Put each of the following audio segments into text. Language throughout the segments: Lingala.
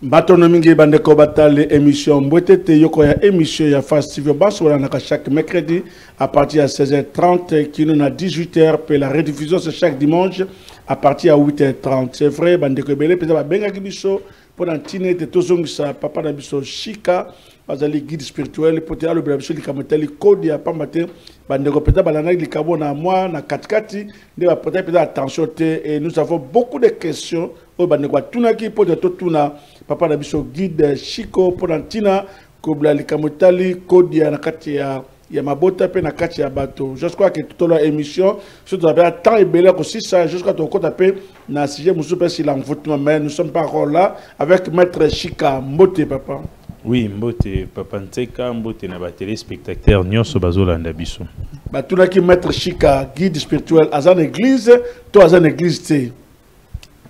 Batonomingi bandeko batale émission Mbwetete yoko ya émission ya Festival Basola naka chaque mercredi à partir de 16h30 qui nous à 18h puis la rediffusion c'est chaque dimanche à partir de 8h30. C'est vrai bandeko belé peut-être benga kibiso pour antine de tozongisa papa na biso Chika bazali guide spirituel pour te le biso likamoteli kodi ya pambate bandeko peut-être balana likabo na moi na katikati de ba peut-être attention et nous avons beaucoup de questions au bandeko tunaki pour te tuna papa na biso guide Chico Polantina kobla likamotali kodi ya nakati ya mabota pe na kati ya bato. Je crois que toute la émission surtout avec temps et belé aussi ça jusqu'à ton côté pe na sujet musu pe si l'envoûtement mais nous sommes pas encore là avec maître Chika Mbote papa. Oui Mbote papa Nteka Mbote na ba téléspectateurs nyonso bazolanda biso. Batunaki maître Chika guide spirituel azan église to azan église té.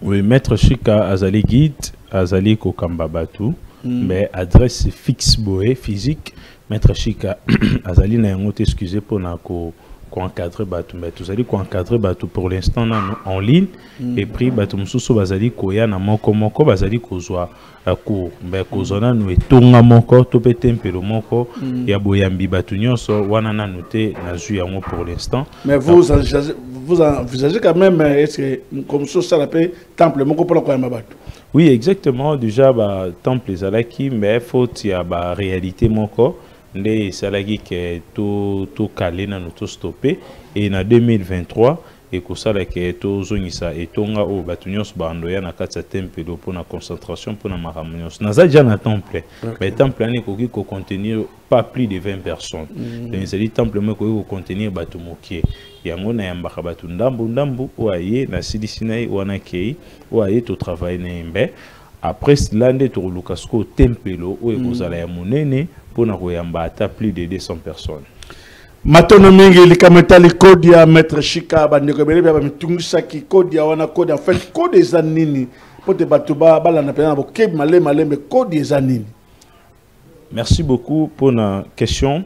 Oui maître Chika azali guide azali ko kambabatu mais adresse fixe boé physique maître Chika azali na ngote excusez pour na ko encadrer batu mais tout azali ko encadrer batu pour l'instant en ligne et puis batu mususu bazali ko ya na moko bazali ko zwa cours mais ko zona no etonga moko to petempelo moko ya boyambi batu nyonso wana na noté na zu yango pour l'instant mais vous envisagez quand même est-ce que comme ça l'appelle temple moko pour la koyamba batu. Oui, exactement. Déjà, bah, temple Zalaki, mais faut y a bah réalité mon corps. Les salagi qui est tout calé, nous tout stoppé. Et en 2023, et que ça là qui est tout zonisa et tonga au batunios bandoya na katsa temple pour la concentration pour la maramunios. Naza déjà na temple, mais temple là qui contenir pas plus de 20 personnes. Donc c'est temple mais qui contenir batumokie. Yango na yambaka batu ndambu oaye na sidisinai wana kei oaye to travail na mbe après cela nde to lukasko tempelo o ekozala ya monene pona ko yamba ata plus de 200 personnes. Matono mingi likamotali kodi ya maître Chika bandeko bele ba mitungisa ki kodi ya wana kodi en fait kodi za nini pote batu ba bala na pena bo keb malembe kodi za nini. Merci beaucoup pour la question.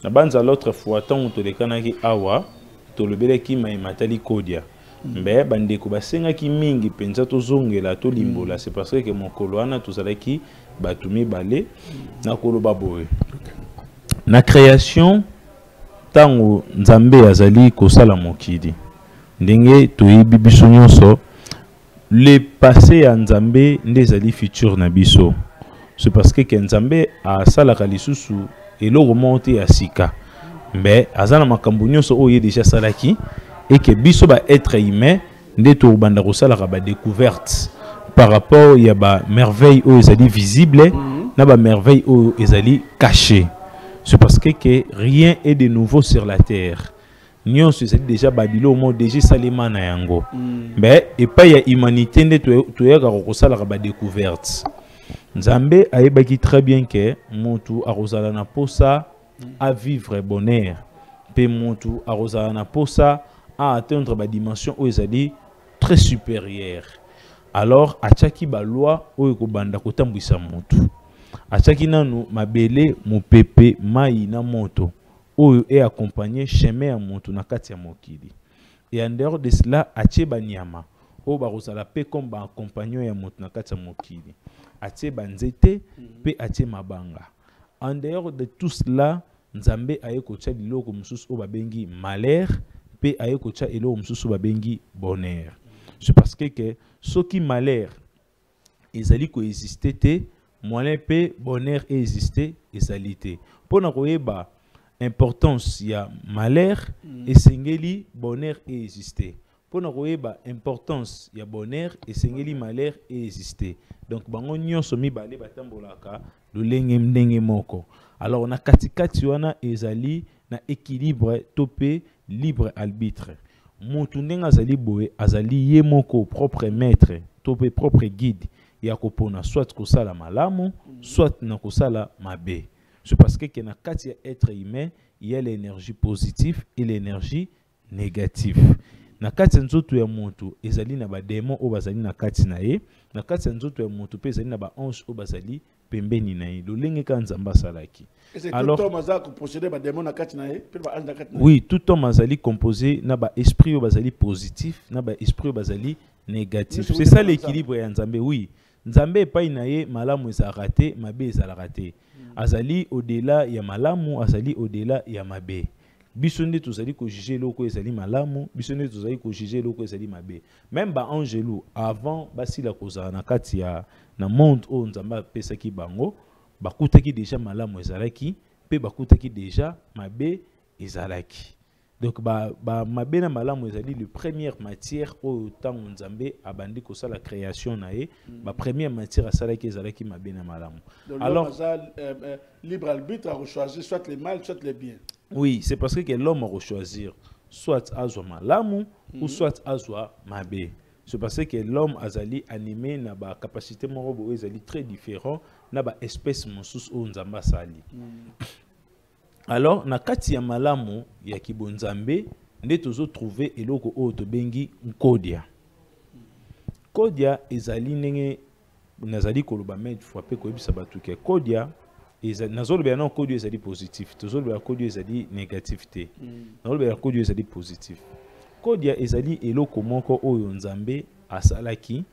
Na banza l'autre fois tant to le kanaki awa to le bele ki mai matali kodia mbe bandeko basenga ki mingi penza to zongela to limbola c'est parce que mon koloana to zalaki batumi balé na koloba boye na création tango nzambe azali ko sala mokidi ndenge to yibi biso nyonso le passé ya nzambe ndezali futur na biso c'est parce que nzambe a sala kalisusu elo remonte ya sika mais azana makambo nyonso oyo déjà salaki et que biso ba être humain nde to banda ko sala ba découverte par rapport ya ba merveille oyo ezali visible na ba merveille oyo ezali caché. C'est parce que rien est de nouveau sur la terre. Nyon c'est déjà Babylone mo déjà salima na yango. Mais et pas ya humanité nde to ya ko sala ba découverte. Nzambe ayebaki très bien que montu arozala na posa à vivre bonheur. Pe montu arozala na posa à atteindre ba dimension où ezali très supérieure. Alors achaki ba loi oyo ko banda ko tambwisa montu. Achaki nanu mabele mopepe mai na moto oyo est accompagné chemin ya montu na kati ya mokili. Et en dehors de cela atie banyama o barozala pe comme ba accompagnon ya montu na kati ya mokili. Atie banzete pe atie mabanga. En dehors de tout cela nzambe aye kocha biloko mususu o babengi malheur pe aye kocha eloko mususu babengi bonheur. C'est parce que soki malheur ezali ko exister te moyen pe bonheur exister ezali te. Pona koyeba importance ya malheur esengeli bonheur exister. Pour nous koyeba importance ya bonheur esengeli malheur exister. Donc bango nyonso mibale batambolaka lolenge ndenge moko. Alors na katikati wana ezali na équilibre topé libre arbitre. Mutu ndenga azali boye azali ye moko propre maître topé propre guide ya kopona soit kosala malamu soit na kosala mabe. C'est parce que na kati ya être humain il y a l'énergie positive et l'énergie négative. Na kati ya nzoto ya muntu ezali na ba démon o bazali na kati na ye, na kati ya nzoto ya muntu pe ezali na ba ange o bazali pembeni na ye. Lolenge ka nzamba salaki. Alors tout homme azali posséder ba démon na kati na ye, pe ba ange na kati na ye. Oui, tout homme azali composé na ba esprit o bazali positif, na ba esprit o bazali négatif. C'est ça l'équilibre ya nzambe. Oui, nzambe pa na ye malamu eza raté, mabe eza raté. Azali au-delà ya malamu, azali au-delà ya mabe. Bisonde tozali ko juger loko ezali malamu, bisonde tozali ko juger loko ezali mabe. Même ba angelou avant basila kozala na kati ya na monde o nzamba pesaki bango, bakutaki déjà malamu ezalaki, pe bakutaki déjà mabe ezalaki. Donc ba mabe na malamu ezali le première matière o temps nzambe abandi ko sala création na ye, ba première matière asalaki ezalaki mabe na malamu. Alors libre arbitre à choisir soit le mal soit le bien. Oui, c'est parce que l'homme va choisir soit azwa malamu ou soit azwa mabe. C'est parce que l'homme azali animé na ba capacité morobo ezali très différent na ba espèce monsus o nzamba sali. Alors na kati ya malamu ya kibonzambe nde tozo trouver eloko o to bengi nkodia. Kodia ezali nenge nazali koloba met fois pe ko ebisa batuke kodia nazolo bien non kodio ezali positif tozolo bien kodio ezali négativité nazolo bien kodio ezali positif kodia ezali eloko moko oyo nzambe asalaki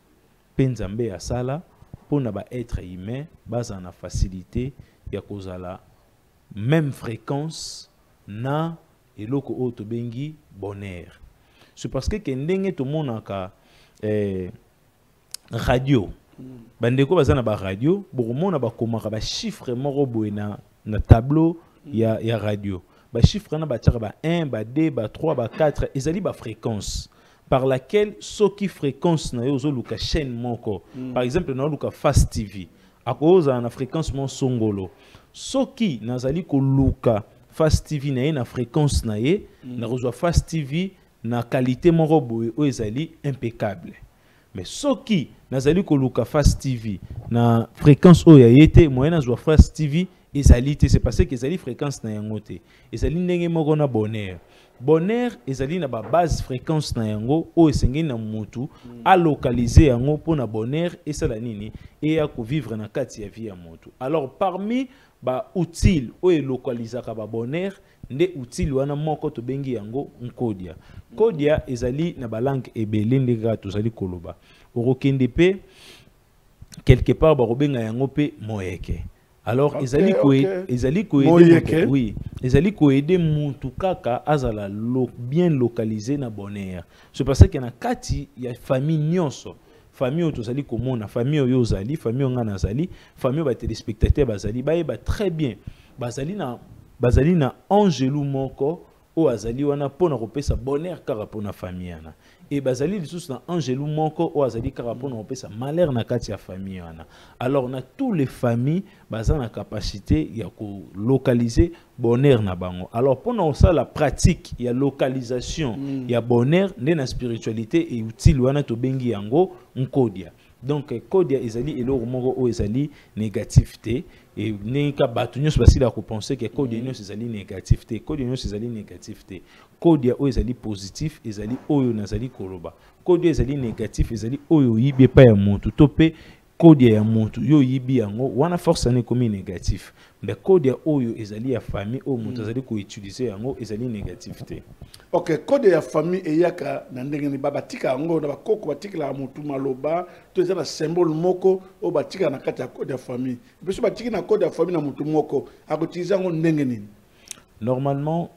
pe nzambe asala pona ba être humain baza na facilité ya kozala même fréquence na eloko oyo to bengi bonheur. C'est parce que ndenge to monaka radio bandeko bazana ba radio bokomona bakomaka ba chiffre moko boye na tableau ya radio ba chiffre na batiaka ba 1 ba 2 ba 3 ba 4 ezali ba fréquence par laquelle soki fréquence na yo zo luka chaîne moko par exemple na luka Fast TV akoza na fréquence mon songolo soki nazali ko luka Fast TV na ye na fréquence na ye na rozwa Fast TV na qualité moko boye o ezali impeccable. Mais soki nazali koluka Fast TV na fréquence o ya yete moyenne azwa Fast TV ezali te c'est parce que ezali fréquence na yango te ezali ndenge moko na bonheur ezali na ba base fréquence na yango o esengi na mutu a localiser yango pona bonheur esala nini et ya ko vivre na kati ya vie ya mutu. Alors parmi ba utile o e localisaka ba bonheur nde utile wana moko to bengi yango nkodia. Kodia ezali na ba langue ebele ndeka tozali koloba orokende pe quelque part ba robenga yango pe moyeke. Alors ezali ko oui ezali ko aider mutu kaka azala bien localisé na bonheur. C'est parce que na kati ya famille nyonso famille oyo tozali komona famille oyo ozali famille onga nazali famille ba téléspectateurs bazali ba très bien bazali na angelou moko o azali wana pona kopesa bonheur kaka pona famille yana et bazali lisusu na angelou moko o azali kaka pona kopesa malheur na kati ya famille yana. Alors na tous les familles bazana na capacité ya ko localiser bonheur na bango. Alors pona ça la pratique ya localisation ya bonheur nde na spiritualité et utile wana to bengi yango nkodia. Donc kodia ezali eloko moko o ezali négativité et neka batu nyonso basila ko penser que kodia nyonso ezali négativité kodia nyonso ezali négativité kodia o ezali positif ezali oyo nazali koloba kodia ezali négatif ezali oyo yibe pa ya mutu tope kodia ya mutu yo yibi yango wana force ne komi négatif mais kodia oyo ezali ya famille o mutu ezali ko utiliser yango ezali négativité. Ok, code ya famille eyaka na ndenge ni babatika yango na bakoko batika la mutu maloba to ezana symbole moko o batika na kati ya code ya famille biso batika na code ya famille na mutu moko akotiliza ngo ndenge nini. Normalement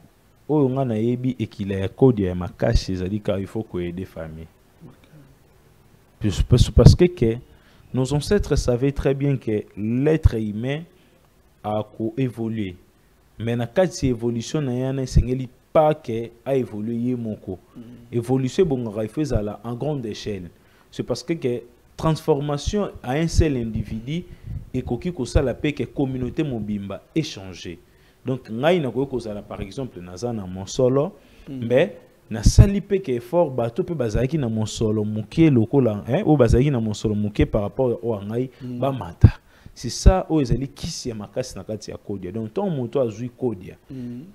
oyo nga na yebi ekila ya code ya makashi ezali ka il faut ko aider famille. Parce que nos ancêtres savaient très bien que l'être humain a évolué. Mais na kati évolution na yana sengeli pas que a évolué moko. Évolution bon fait à la en grande échelle. C'est parce que transformation à un seul individu et koki ko sala pe que communauté mobimba échanger. Donc ngai na ko sala par exemple nazana mon solo mais na sali pe que effort bato pe bazaki na mon solo muké lokola ou bazaki na mon solo muké par rapport au ngai ba mata. C'est ça où ils allaient qui ya makasi na kati ya kodia. Donc tant moto azui kodia.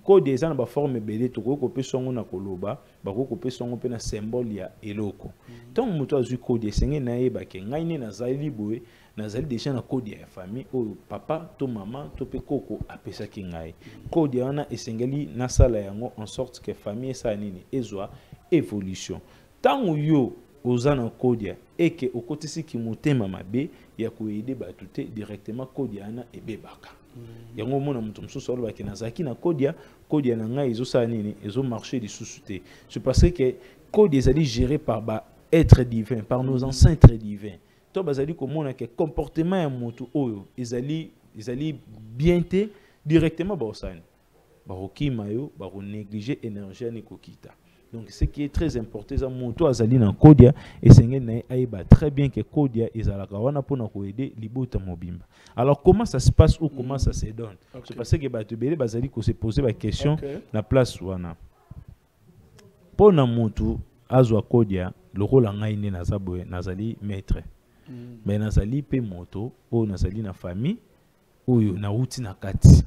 Kodia eza na ba forme belé to ko pe songo na koloba, ba ko pe songo pe na symbole ya eloko. Tant moto azui kodia senge na yeba ke ngai ne na zali boye, na zali déjà na kodia ya famille o papa to maman to pe koko apesa ki ngai. Kodia wana esengeli na sala yango en sorte que famille sa nini ezwa évolution. Tant yo ozana kodia et que au côté si ki motema mabe ya koyede batute directement kodia na ebebaka yango mona mutu mususu olo bakina zaki na kodia na ngai ezo sa nini ezo marcher di susute. C'est parce que kodia ezali géré par ba être divin, par nos anciens êtres divins. To bazali komona ke comportement ya mutu oyo ezali bien te directement ba osani ba okima yo ba négliger énergie ni kokita. Donc ce qui est très important, c'est que moto azali na kodia et sengene aiba très bien que kodia ezalaka wana pona ko aider libota mobimba. Alors comment ça se passe ou comment ça se donne? C'est parce que bato belé bazali ko se poser la question na place wana. Pona moto azwa kodia le rôle ngai ne nazaboye nazali maître. Mais nazali pe moto o nazali na famille oyo na uti na kati.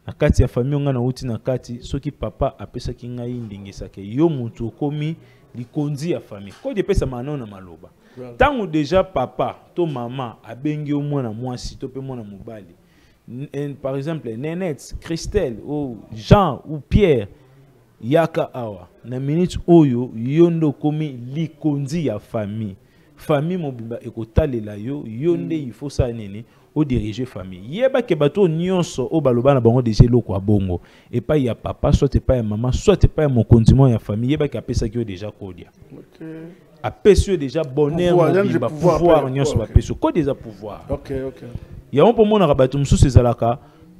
Na kati ya famille nga na uti na kati soki papa apesa ki ngai ndingisa ke yo mutu komi likonzi ya famille ko de pesa mano na maloba tango déjà papa to mama abengi o mwana mwasi to pe mwana mobali par exemple Nenette, Christelle ou Jean ou Pierre yaka awa na minute oyo yondo komi likonzi ya famille mobimba ekotalela yo yonde il faut ça nene au diriger famille yeba ke bato nyonso o baloba na bango déjà loko abongo et pas ya papa soit pas ya maman soit pas mon condiment ya famille yeba ke apesa ki déjà kodia apesa déjà bonheur mobimba pouvoir nyonso bapesa ko déjà pouvoir ya on pour mona bato mususu ezalaka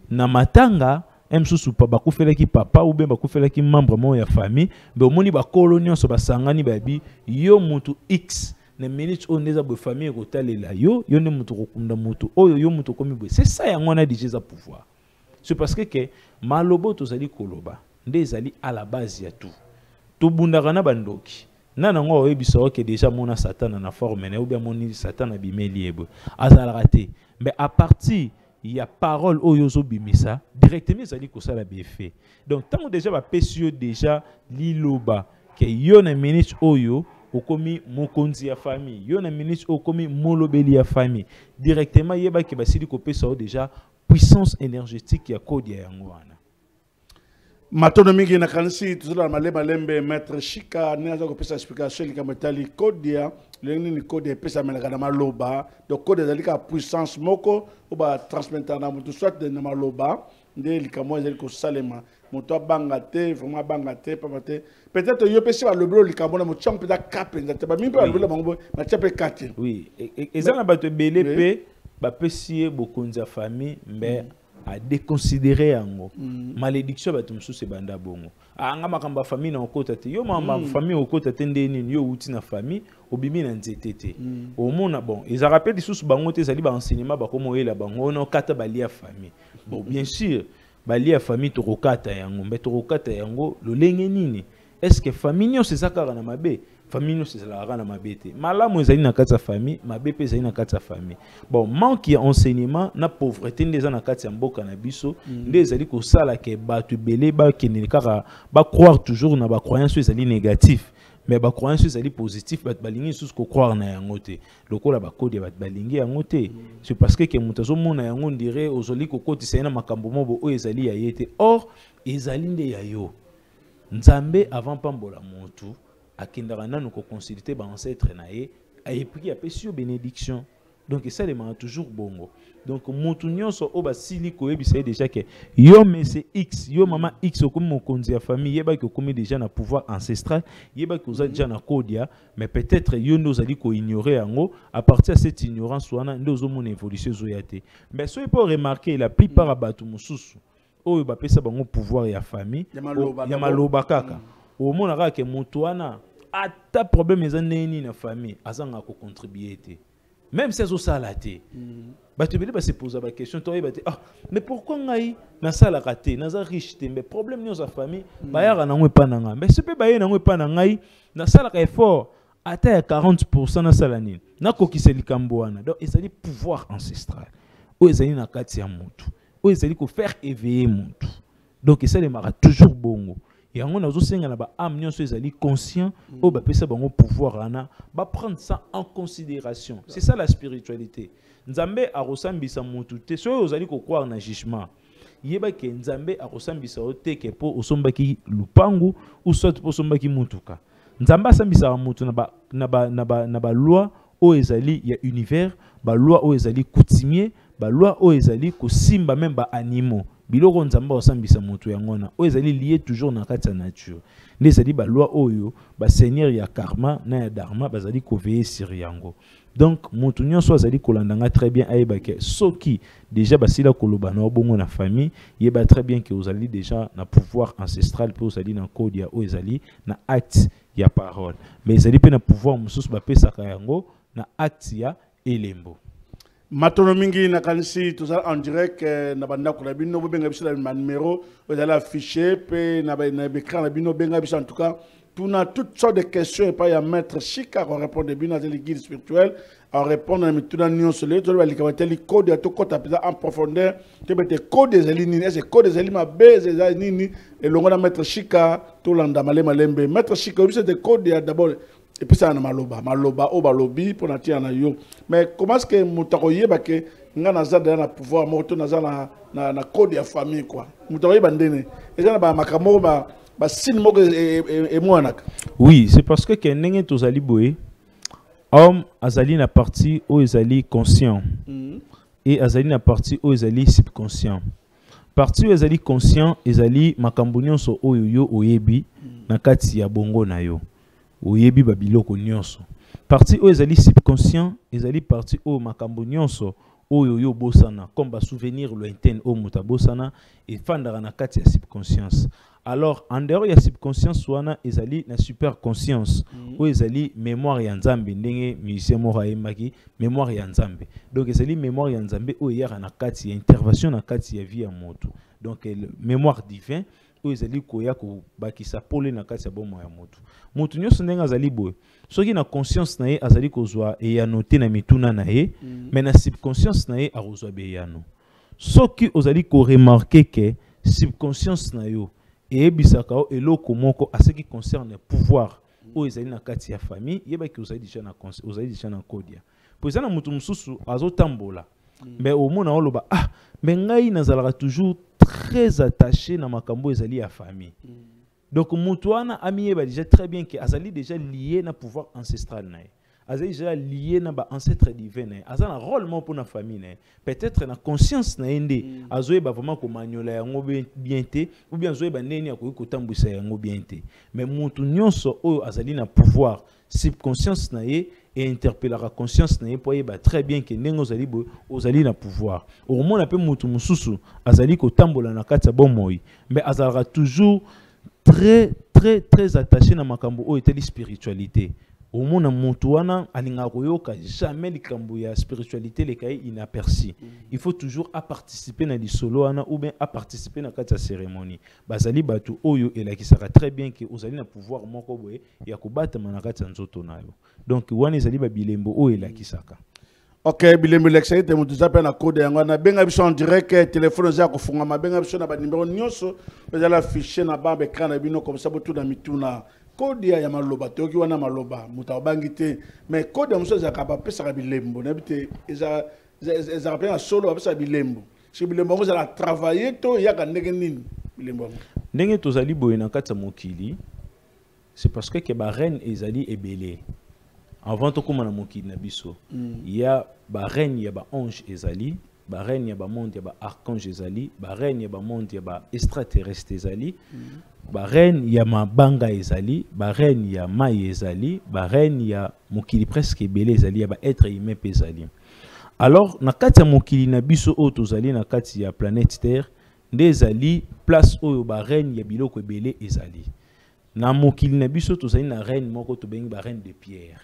na matanga msusu pa bakufelaki papa ou bien bakufelaki membre mo ya famille be omoni ba colonions basangani babi yo mutu x na minute on neza bo famille kotalela yo ne mutu kokunda mutu oyo yo mutu komi bo c'est ça yango na déjà pouvoir. C'est parce que malobo tozali koloba nde ezali à la base ya tout to bundaka na bandoki nana ngo oyebisa que déjà mona satan na forme na ou bien moni satan abimeli ebo azala raté mais à partir il y a parole oyo zo bimisa directement ezali ko sala bienfait. Donc tant déjà ba pesio déjà liloba que yo na minute oyo okomi mokonzi ya famille yo na ministre okomi molobeli ya famille directement yeba ke basili ko pesa déjà puissance énergétique ya kodia yango wana matono mingi na kanisi tuzula malembe maître Chika naza ko pesa explication likamatali kodia lengi ni kodia pesa melaka na maloba donc kodia zalika puissance moko oba transmettre na mutu soit na maloba nde likamo ezali ko salema moto bangate vraiment bangate papate peut-être yo pesi ba lobelo likamo na moto champ peut-être kapenza te ba mi pe lobelo bango ba tchape kate oui ezana bato belé pe ba pesi bokonza famille mais à déconsidérer yango malédiction bato mususu banda bongo anga makamba famille na okota te yo mama famille okota te ndeni yo uti na famille obimi na nzete te omona bon ils rappellent lisusu bango te zali ba enseignement ba komo yela bango na kata balia famille bon bien sûr balia famille to kokata yango mais to kokata yango lolenge nini est-ce que famille c'est ça kara na mabe famille c'est la rana mabete malamu ezali na kati ya famille mabe pe ezali na kati ya famille bon manque ya enseignement na pauvreté ndeza na kati ya mboka na biso nde ezali ko sala ke batu belé ba keneli kaka ba croire toujours na ba croyance ezali négatif mais ba croyance ezali positif bat balingi sous ko croire na yango te lokola ba kodi bat balingi yango te c'est parce que mutazo mona yango ndire ozoli ko kotisa na makambo mobo o ezali ya yete or ezali nde ya yo nzambe avant pambola mutu akindaka nanu ko consulter ba ancêtre na ye et puis apesi yo bénédiction donc ça demande toujours bongo donc mutu nyonso o basili ko yebisa déjà que yo monsieur X yo maman X okomi mokonzi ya famille yeba ki okomi déjà na pouvoir ancestral yeba ki oza déjà na kodia mais peut-être yo ndo zali ko ignorer yango à partir de cette ignorance wana ndo zo mon évolution zo yate mais so peut remarquer la plupart abatu mususu oyo bapesa bango pouvoir ya famille ya maloba kaka omona kaka ke moto wana ata problème eza nini na famille azanga ko contribuer te même si azosala te bato ebele base posa baquestion toyeba te mais pourquoi ngai nasalaka te naza riche te mais problème nyonso ya famille bayaka nango epa na ngai mais sepe baye nango epa na ngai nasalaka effort ata ya 40% nasala nini nakokisa likambo wana. Donc ezali pouvoir ancestral oyo ezali na kati ya motu oyo ezali ko faire éveiller motu. Donc esalemaka toujours bongo yango nazosenga na baâme nyonso ezali conscient oyo bapesa bango pouvoir wana prendre ça en considération. C'est ça la spiritualité. Nzambe akosambisa motu te soyo ozali kokroire na jugement yeba ke nzambe akosambisa o te ke po osombaki lupangu ou soit po osombaki mutuka. Nzambe asambisa motu na ba loi oyo ezali ya univers, ba loi oyo ezali coutumier, ba loi oyo ezali kosimba même ba animaux. Biloko nzamba osambisa moto yangona oyo ezali lié toujours na kati ya nature. Nde ezali ba loi oyo ba seigneur ya karma na ya dharma bazali ko veiller sur yango. Donc moto nyonso azali kolandanga très bien ayeba ke soki déjà basila koloba na bongo na famille yeba très bien que ozali déjà na pouvoir ancestral pe ozali na code ya oyo ezali na acte ya parole. Mais ezali pe na pouvoir mususu ba pesaka yango na acte ya elembo. Matono mingi na kanisi toza en direct na banda ko na bino benga biso na numéro vous allez afficher pe na écran na bino benga biso en tout cas on a toutes sortes de questions et pas y a maître Chika on répond de bien à les guides spirituels on répond à tout dans nion soleil tout les code to code en profondeur te bete code des lignes c'est code des lignes ma base des nini et longo na maître Chika tout landa malembe maître Chika c'est des codes d'abord et puis ça na maloba o balobi pour natia na yo mais comment est-ce que mutakoye ba ke nga nazada na pouvoir moto nazana na code ya famille quoi mutakoye bandene et ça na ba makamo ba oui, c'est parce que Kenenge tozali boé, homme azali na partie où ezali conscient et azali na partie où ezali subconscient. Partie où ezali conscient ezali makambo nyonso oyo yo oyebi na kati ya bongo na yo. Oyebi babiloko nyonso. Partie où ezali subconscient ezali partie où makambo nyonso oyo yo bosana comme ba souvenir lointain o muta bosana et fandara na kati ya subconscience. Alors, en dehors de la subconscience, wana ezali na super conscience, ou ezali mémoire ya nzambe, ndenge musicien mora emaki, mémoire ya nzambe. Donc ezali mémoire ya nzambe ou yara na kati ya intervention na kati ya vie ya moto. Donc mémoire divin ou ezali koya ko bakisa pole na kati ya bomo ya moto. Moto nyonso ndenge azali boye. Soki na conscience na ye azali kozwa e ya noter na mituna na ye, mais na subconscience na ye arozwa be yano. Soki ozali ko remarquer que subconscience na yo et bisaka eloko moko à ce qui concerne le pouvoir ou ezali na kati ya famille yeba ki ozali déjà na conscience ozali déjà na kodia pour ça na mutu mususu azotambola mais au mona oloba mais ngai nazalaka toujours très attaché na makambo ezali ya famille donc mutu wana ami yeba déjà très bien que azali déjà lié na pouvoir ancestral na azali déjà lié na ba ancêtre divin azana rôle mo pour na famille peut-être na conscience na ende azoyeba vraiment ko manyola yango bien te ou bien azoyeba neni akoki kotambwisa yango bien te mais mutu nyonso oyo azali na pouvoir subconscience na ye et interpellera conscience na ye po yeba très bien que ndenge ozali na pouvoir au moins pe mutu mususu azali kotambola na kati ya bomoi mais azalaka toujours très attaché na makambo oyo eteli spiritualité. Au monde montouana alinga koyoka jamais likambo ya spiritualité les kai inaperçu. Il faut toujours à participer na solo ana ou bien à participer na kata cérémonie. Bazali batu oyo elakisaka très bien que ozali na pouvoir moko boye ya kobata manakata nzoto nayo. Donc wana ezali ba bilembo oyo elakisaka. Ok, bilembo l'excité mutu zape na code yango na benga biso en direct téléphone za kofunga mabenga biso na ba numéro nyonso bazala afficher na ba écran na bino comme ça botu na mituna. Code ya maloba toki wana maloba mutabangi te mais code muso za kaba pesa ka bilembo na bite eza rappelé solo pesa bilembo si bilembo ngo za travailler to ya ka ndenge nini bilembo ndenge tozali boye na kati mokili c'est parce que ba reine ezali ebele avant to koma na mokili na biso ya ba reine ya ba ange ezali ba reine ya ba monde ya ba archange ezali ba reine ya ba monde ya ba extraterrestre ezali ba reine ya mabanga ezali ba reine ya mai ezali ba reine ya mokili presque ebele ezali ya ba être humain ezali. Alors na kati ya mokili na biso o tozali na kati ya planète terre nde ezali place oyo ba reine ya biloko ebele ezali. Na mokili na biso tozali na reine moko tobengi ba reine de pierre.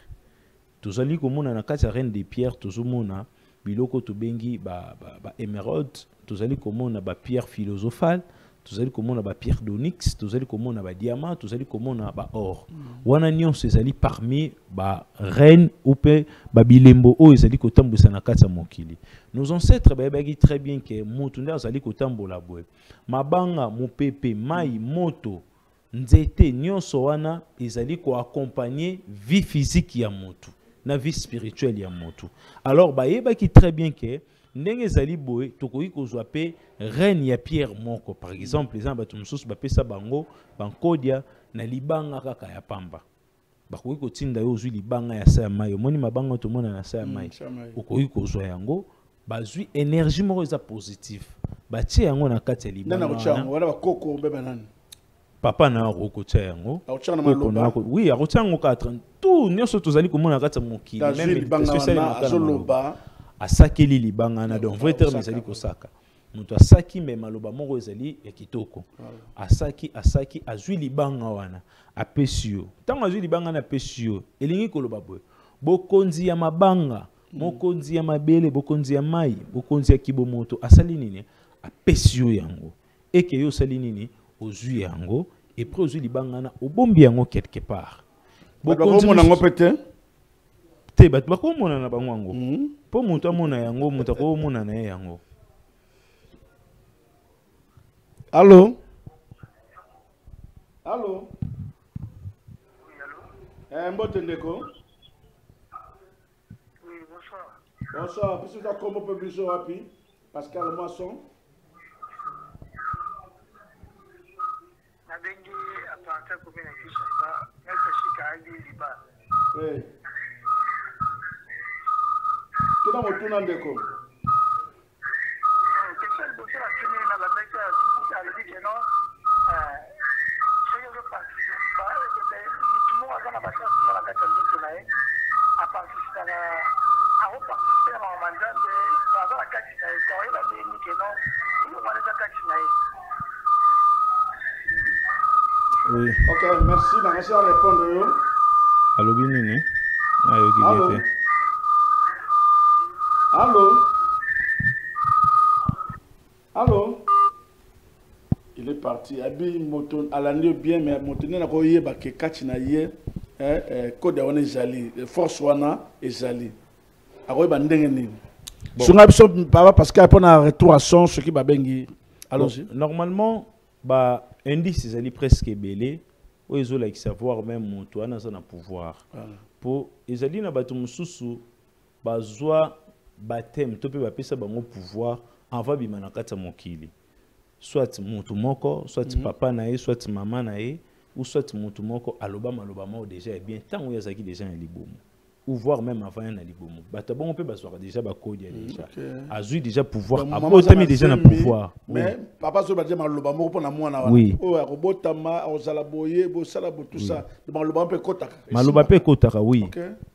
Tozali komona na kati ya reine de pierre tozomona biloko tobengi ba émeraude, tozali komona ba pierre philosophale, tozali komona ba pierre d'onyx, tozali komona ba diamant, tozali komona ba or. Wana nyonso ezali parmi ba reine ou pe ba bilembo oyo ezali kotambusa na kati ya mokili. Nos ancêtres bayebaki très bien que moto nde azali kotambola boye. Mabanga, mopepe, mai, moto, nzete nyonso wana ezali ko accompagner vie physique ya moto na vie spirituelle ya moto. Alors bayebaki très bien que ndenge ezali boye tokoki kozwa pe reine ya pierre moko. Par exemple, les bato mosusu bapesa bango bankodia na libanga kaka ya pamba. Bakoki kotinda yo ozwi libanga ya sa ya mai. Omoni mabanga tomona na sa ya mai. Okoki kozwa yango bazwi énergie moko eza positive. Batie yango na kati ya libanga. Wana bakoko mbeba nani? Papa na rokotia yango. Oui, arotia yango 4. Tout nyonso tozali komona kati ya mokili. Même méditation na azoloba. Asakeli libanga na donc vrai terme ezali kosaka. Mutu asaki me maloba moko ezali ya kitoko. Asaki azwi libanga wana apesi yo. Tango azwi libanga na apesi yo, elingi koloba boye. Bokonzi ya mabanga, mokonzi ya mabele, bokonzi ya mai, bokonzi ya kibomoto asali nini? Apesi yo yango. Eke yo sali nini? Ozwi yango et puis ozwi libanga na obombi yango quelque part. Bokonzi nango pete te bat bakomona na bango yango. Po mutu amona yango, mutu akomona na yango. Allô? Allô? Oui, allô? Mbote ndeko? Oui, bonsoir. Bonsoir, biso za kombo pe biso wapi? Pascal Moisson. Nabengi appartient combien de Kinshasa, même si je Liban. Oui. Tuna motuna ndeko. Question de la tenue na la mec a dit que non. Je veux participer. Tout le monde a la chance de la carte de la à participer à reparticiper à un mandat de la carte de la il a dit que non. Il va aller à la carte de la Oui. Ok, merci. Merci à répondre. Allô, Binini. Allô. Allô. Allô. Il est parti. Abi moto alandi bien mais moto na ko yeba ke katina ye code wana ezali force wana ezali. Akoyeba ndenge nini. Sunga biso papa parce que pour un retour à son ce qui ba bengi. Allons-y. Normalement ba indice ezali presque belé o ezola ki savoir même moto ana za na pouvoir. Pour ezali na bato mususu bazwa baptême to pe bapesa bango pouvoir enva bima na kati ya mokili. Soit moto moko, soit papa na ye, soit maman na ye, ou soit moto moko aloba maloba mo déjà est bien tant ya zaki déjà en libomo. Ou voir même avant na libomo. Bato bon on peut bazwa déjà ba kodia déjà. Azui déjà pouvoir, abotami déjà na pouvoir. Mais papa zo ba déjà maloba mo pour na mwana wana. O akobotama ozala boye bo sala bo tout ça. Maloba pe kotaka. Maloba pe kotaka oui.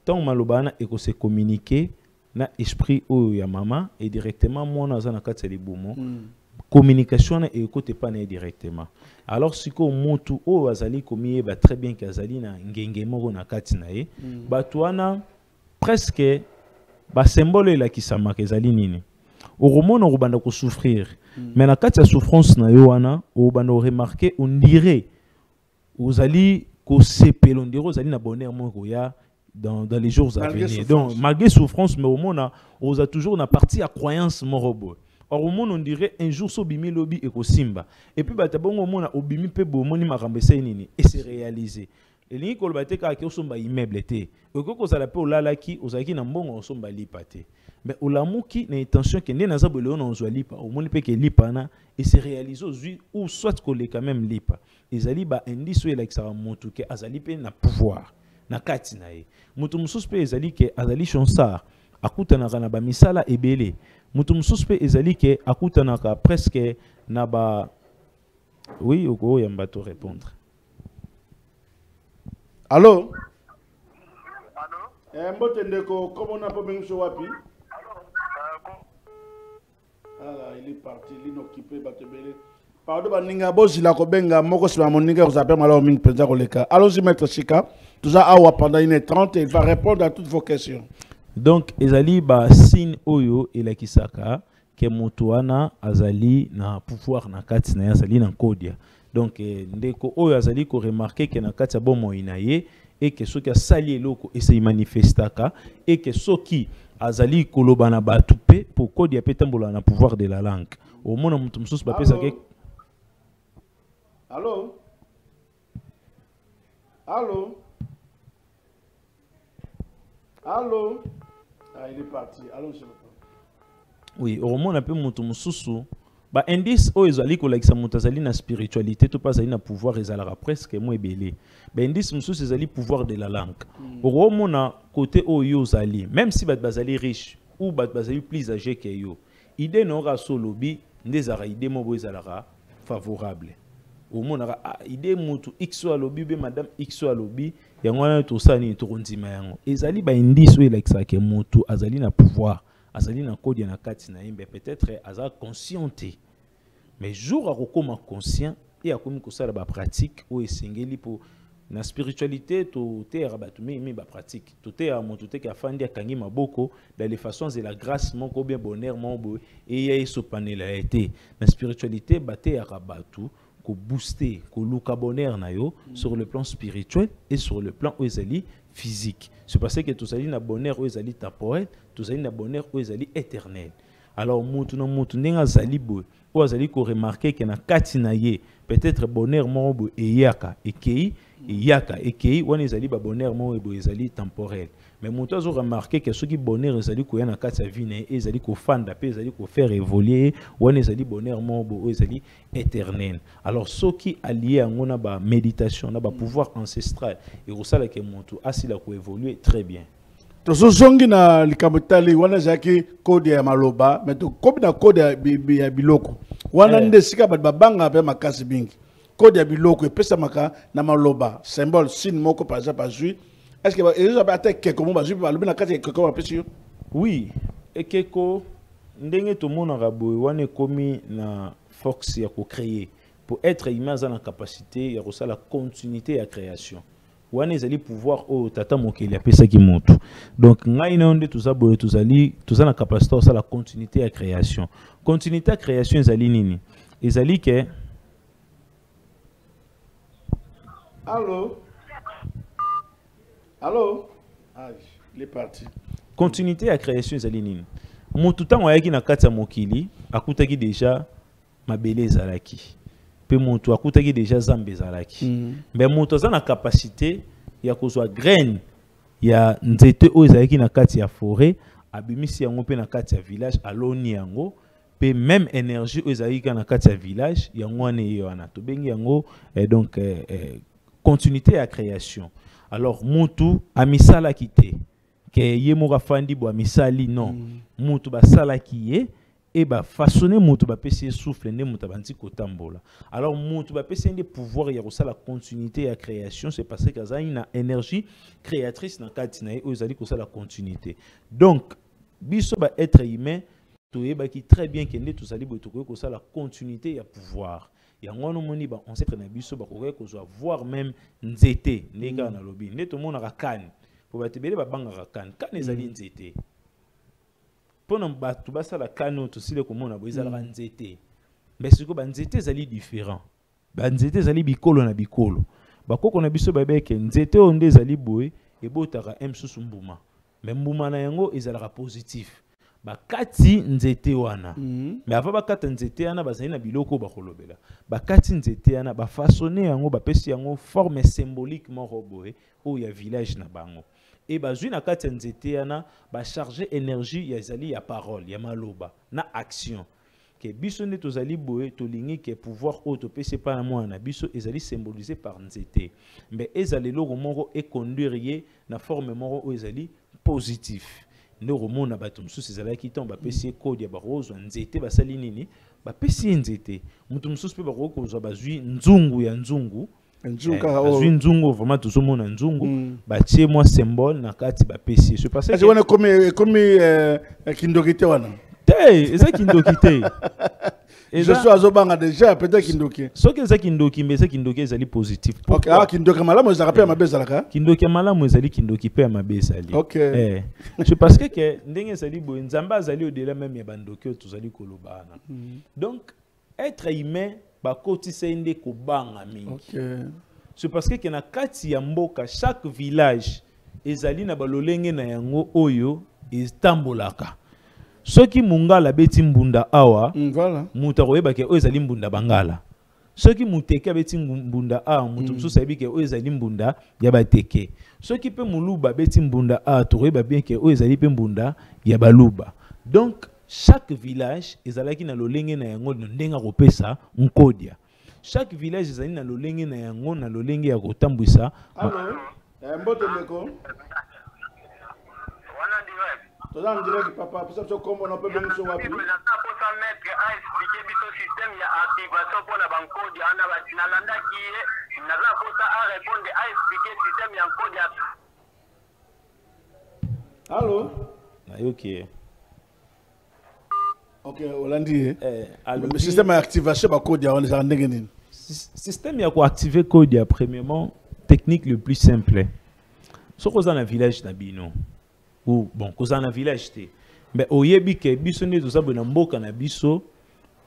Tant maloba na eko se communiquer na esprit oyo ya mama et directement mwana za na kati ya libomo. Communication na ekote pas na directement. Alors siko motu o azali komiye ba très bien kazali na ngenge moko na kati na ye. Batwana presque ba symbole la kisama kezali nini. Oromona robanda ko souffrir. Mais na kati ya souffrance na yo wana o banda remarquer on dirait ozali ko sepelo on dirait ozali na bonheur moko ya dans les jours à venir. Donc malgré souffrance mais au monde on a toujours na partie à croyance morobo. Or au monde on dirait un jour so bimi lobi et ko simba. Et puis batabongo mona obimi pe bomoni makambesa nini et c'est réalisé. Et lingi ko lobate ka ke osomba immeuble te. Oko ko sala pe olala ki ozaki na mbongo osomba lipa te. Mais olamuki na intention que ndena za boleo na ozwa lipa omoni pe ke lipa na et c'est réalisé aujourd'hui ou soit ko le quand même lipa. Ezali ba indice ou la ki sa motu ke azali pe na pouvoir na kati na ye. Mutu mususu pe ezali ke azali chansard akutanaka na ba misala ebele. Mutu mususu pe ezali ke akutanaka presque na ba oui oko yamba to répondre. Allô? Allô? Mbote ndeko comment on a pas bien sur wapi? Allô? Ah, il est parti, l'inoccupé, Batebele. Pardon, Baninga, Bozila, Kobenga, Moko, c'est mon ninga, vous appelez Malo Ming, Président Koleka. Allons-y, Maître Chika. Tout ça, Awa, pendant 1h30, il va répondre à toutes vos questions. Donc, Ezali, Sin Oyo, et la Kisaka, que Moutouana, Azali, na pouvoir, na kati, na Azali, na Kodia. Donc, Ndeko Oyo, Azali, ko remarqué que na kati, bon, moinaye, et que ceux qui a sali loko, et se manifestaka, et que ceux qui, Azali, kolobana, batoupe, pour Kodia, pétambola, na pouvoir de la langue. Au moins, on m'a pas pesé. Allô? Allô? Allô? Ah, il est parti. Allô, je vous oui, au moins, on a pu monter mon sous-sous. Bah, indice, oh, ils ont dit que ça monte na spiritualité, tout pas na pouvoir, ils ont presque moins belé. Bah, indice, mon sous, ils ont pouvoir de la langue. Au moins, côté oh, ils ont même si bazali riche ou bazali plus âgé que yo, idée n'aura solo bi, des idée mo ils favorable. Au moins, idée mutu X à lobby, madame X à lobby, yangwana tout ça ni turunzima yango. Ezali ba indice ou like ça que mutu azali na pouvoir, azali na code na kati na imbe peut-être aza conscienté. Mais jour à rekoma conscient et à comme ko sala ba pratique ou esengeli pour na spiritualité to te rabatu mais ba pratique. To te a mutu te ka fandi akangi maboko dans les façons et la grâce mon ko bien bonheur mon bo et ya isopane la été. Na spiritualité ba te rabatu ko booster, ko luka bonheur na yo sur le plan spirituel et sur le plan physique. C'est parce que tout ça na bonheur temporel, tout ça na bonheur éternel. Alors mutu na mutu nenga zali bo, o azali ko remarquer que na kati na ye peut-être bonheur mo et yaka ekei wana ezali ba bonheur mo bo ezali temporel. Mais mutu azo remarquer que ce qui bonheur ezali ko ya na kati ya vie na ezali ko fanda pe ezali ko faire évoluer wana ezali bonheur mo bo ezali éternel. Alors ce qui allié ngona ba méditation na ba pouvoir ancestral et osala ke mutu asila ko évoluer très bien. Tozongi na likamotali wana zaki code ya maloba mais to kobi na code ya biloko wana nde sika babanga pe makasi bingi code ya biloko epesa maka na maloba symbole signe moko par exemple azui est-ce que ils ont attaqué quelque moment azui ba lobi na kati quelque moment pesi oui et keko ndenge to mona raboy wana komi na force ya ko créer pour être humain dans la capacité ya la continuité à création. Wana ezali pouvoir o tata mokeli apesa ki moto. Donc ngai na onde tout ça boye tout ça na capacité ça la continuité à création. Continuité à création ezali nini? Ezali ke Allô? Allô? Ah, il est parti. Continuité à création ezali nini? Moto tango ayaki na kati ya mokili akutaki déjà mabele ezalaki. Pe moto akutaki déjà zambe ezalaki. Mais moto za na capacité ya kozwa graine ya nzete o ezalaki na kati ya forêt abimisi yango pe na kati ya village aloni yango pe même énergie o ezalaki na kati ya village yango wana wana to bengi yango donc continuité à création. Alors moto amisala kité ke ye mo rafandi bo amisali non moto basala kiye et bah façonner moto ba pesi souffle ne moto banti kotambola. Alors moto ba pesi des pouvoirs ya la continuité à création c'est parce que ça une énergie créatrice dans kati na eux ali ko la continuité. Donc biso ba être humain to yeba ki très bien que ne tout sali bo to ko la continuité ya pouvoir. Ya ngono moni ba on sait na biso ba ko voir même nzete ndeka na lobi ne to mona ka kan pour ba tebele ba banga ka kan ezali nzete. Pendant batu basala kano to sile ko mona bo ezala nzete. Mais siko ba nzete ezali différent. Ba nzete ezali bikolo na bikolo. Ba koko na biso ba beke nzete onde ezali boye e botaka msusu mbuma. Mais mbuma na yango ezala positif. Ba kati nzete wana. Mais avant ba kata nzete yana bazali na biloko ba kolobela. Ba kati nzete yana ba façonner yango ba pesi yango forme symboliquement roboé o ya village na bango. Et bazui na kati nzete yana ba charger énergie ya zali ya parole ya maloba na action que biso ne tozali boye to lingi que pouvoir auto pese pa na mwana biso ezali symbolisé par nzete mais ezali logo moko e conduire na forme moko ezali positif ne romona batum susu ezali ki ton ba pese code ya ba rose nzete basali nini ba pese nzete mutum susu pe ba ko zo bazui nzungu ya nzungu nzungu vraiment tout le monde nzungu batie moi symbole na kati ba pesi c'est parce que on est comme kindorité wana Te, eza kindoki te. Je suis à Zobanga déjà, peut-être Kindoki. Ce que c'est Kindoki, mais c'est Kindoki est positif. Ok, ah, Kindoki Malamu, vous avez ma baisse à la Kindoki Malamu, vous avez Kindoki paie ma baisse à lui. Ok. Je pense que Ndenge Sali Bo, Nzamba Zali au-delà même Yabandoki, tous Ali Kolobana. Donc, être humain, bakoti seinde kobanga mingi. Ok. C'est parce que na kati ya mboka, chaque village, ezali na balolenge na yango oyo, estambolaka. Soki mungala beti mbunda awa, voilà. Muta koyeba ke oyo ezali mbunda bangala. Soki muteke beti mbunda awa, mutu mususu ayebi ke oyo ezali mbunda ya bateke. Soki pe muluba beti mbunda awa, tokoyeba bien ke oyo ezali pe mbunda ya baluba. Donc chaque village ezalaki na lolenge na yango ndenga kopesa nkodia. Chaque village ezali na lolenge na yango na lolenge ya kotambwisa. Allô, mbote ndeko. Toza en direct papa, pour ça que comme on peut bien sur wapi. Pour ça mettre à expliquer biso système ya activation pour la banque ya na batina landa qui na la pour ça à répondre à expliquer système ya code ya. Allô. Ok. Ok, Olandi. Le système d'activation ba code ya on est en ndenge. Système ya ko activer code ya premièrement technique le plus simple. Ce qu'on a dans village na bino. Ou bon, qu'on a dans village te. Mais oyebi ke biso ne toza bona mboka na biso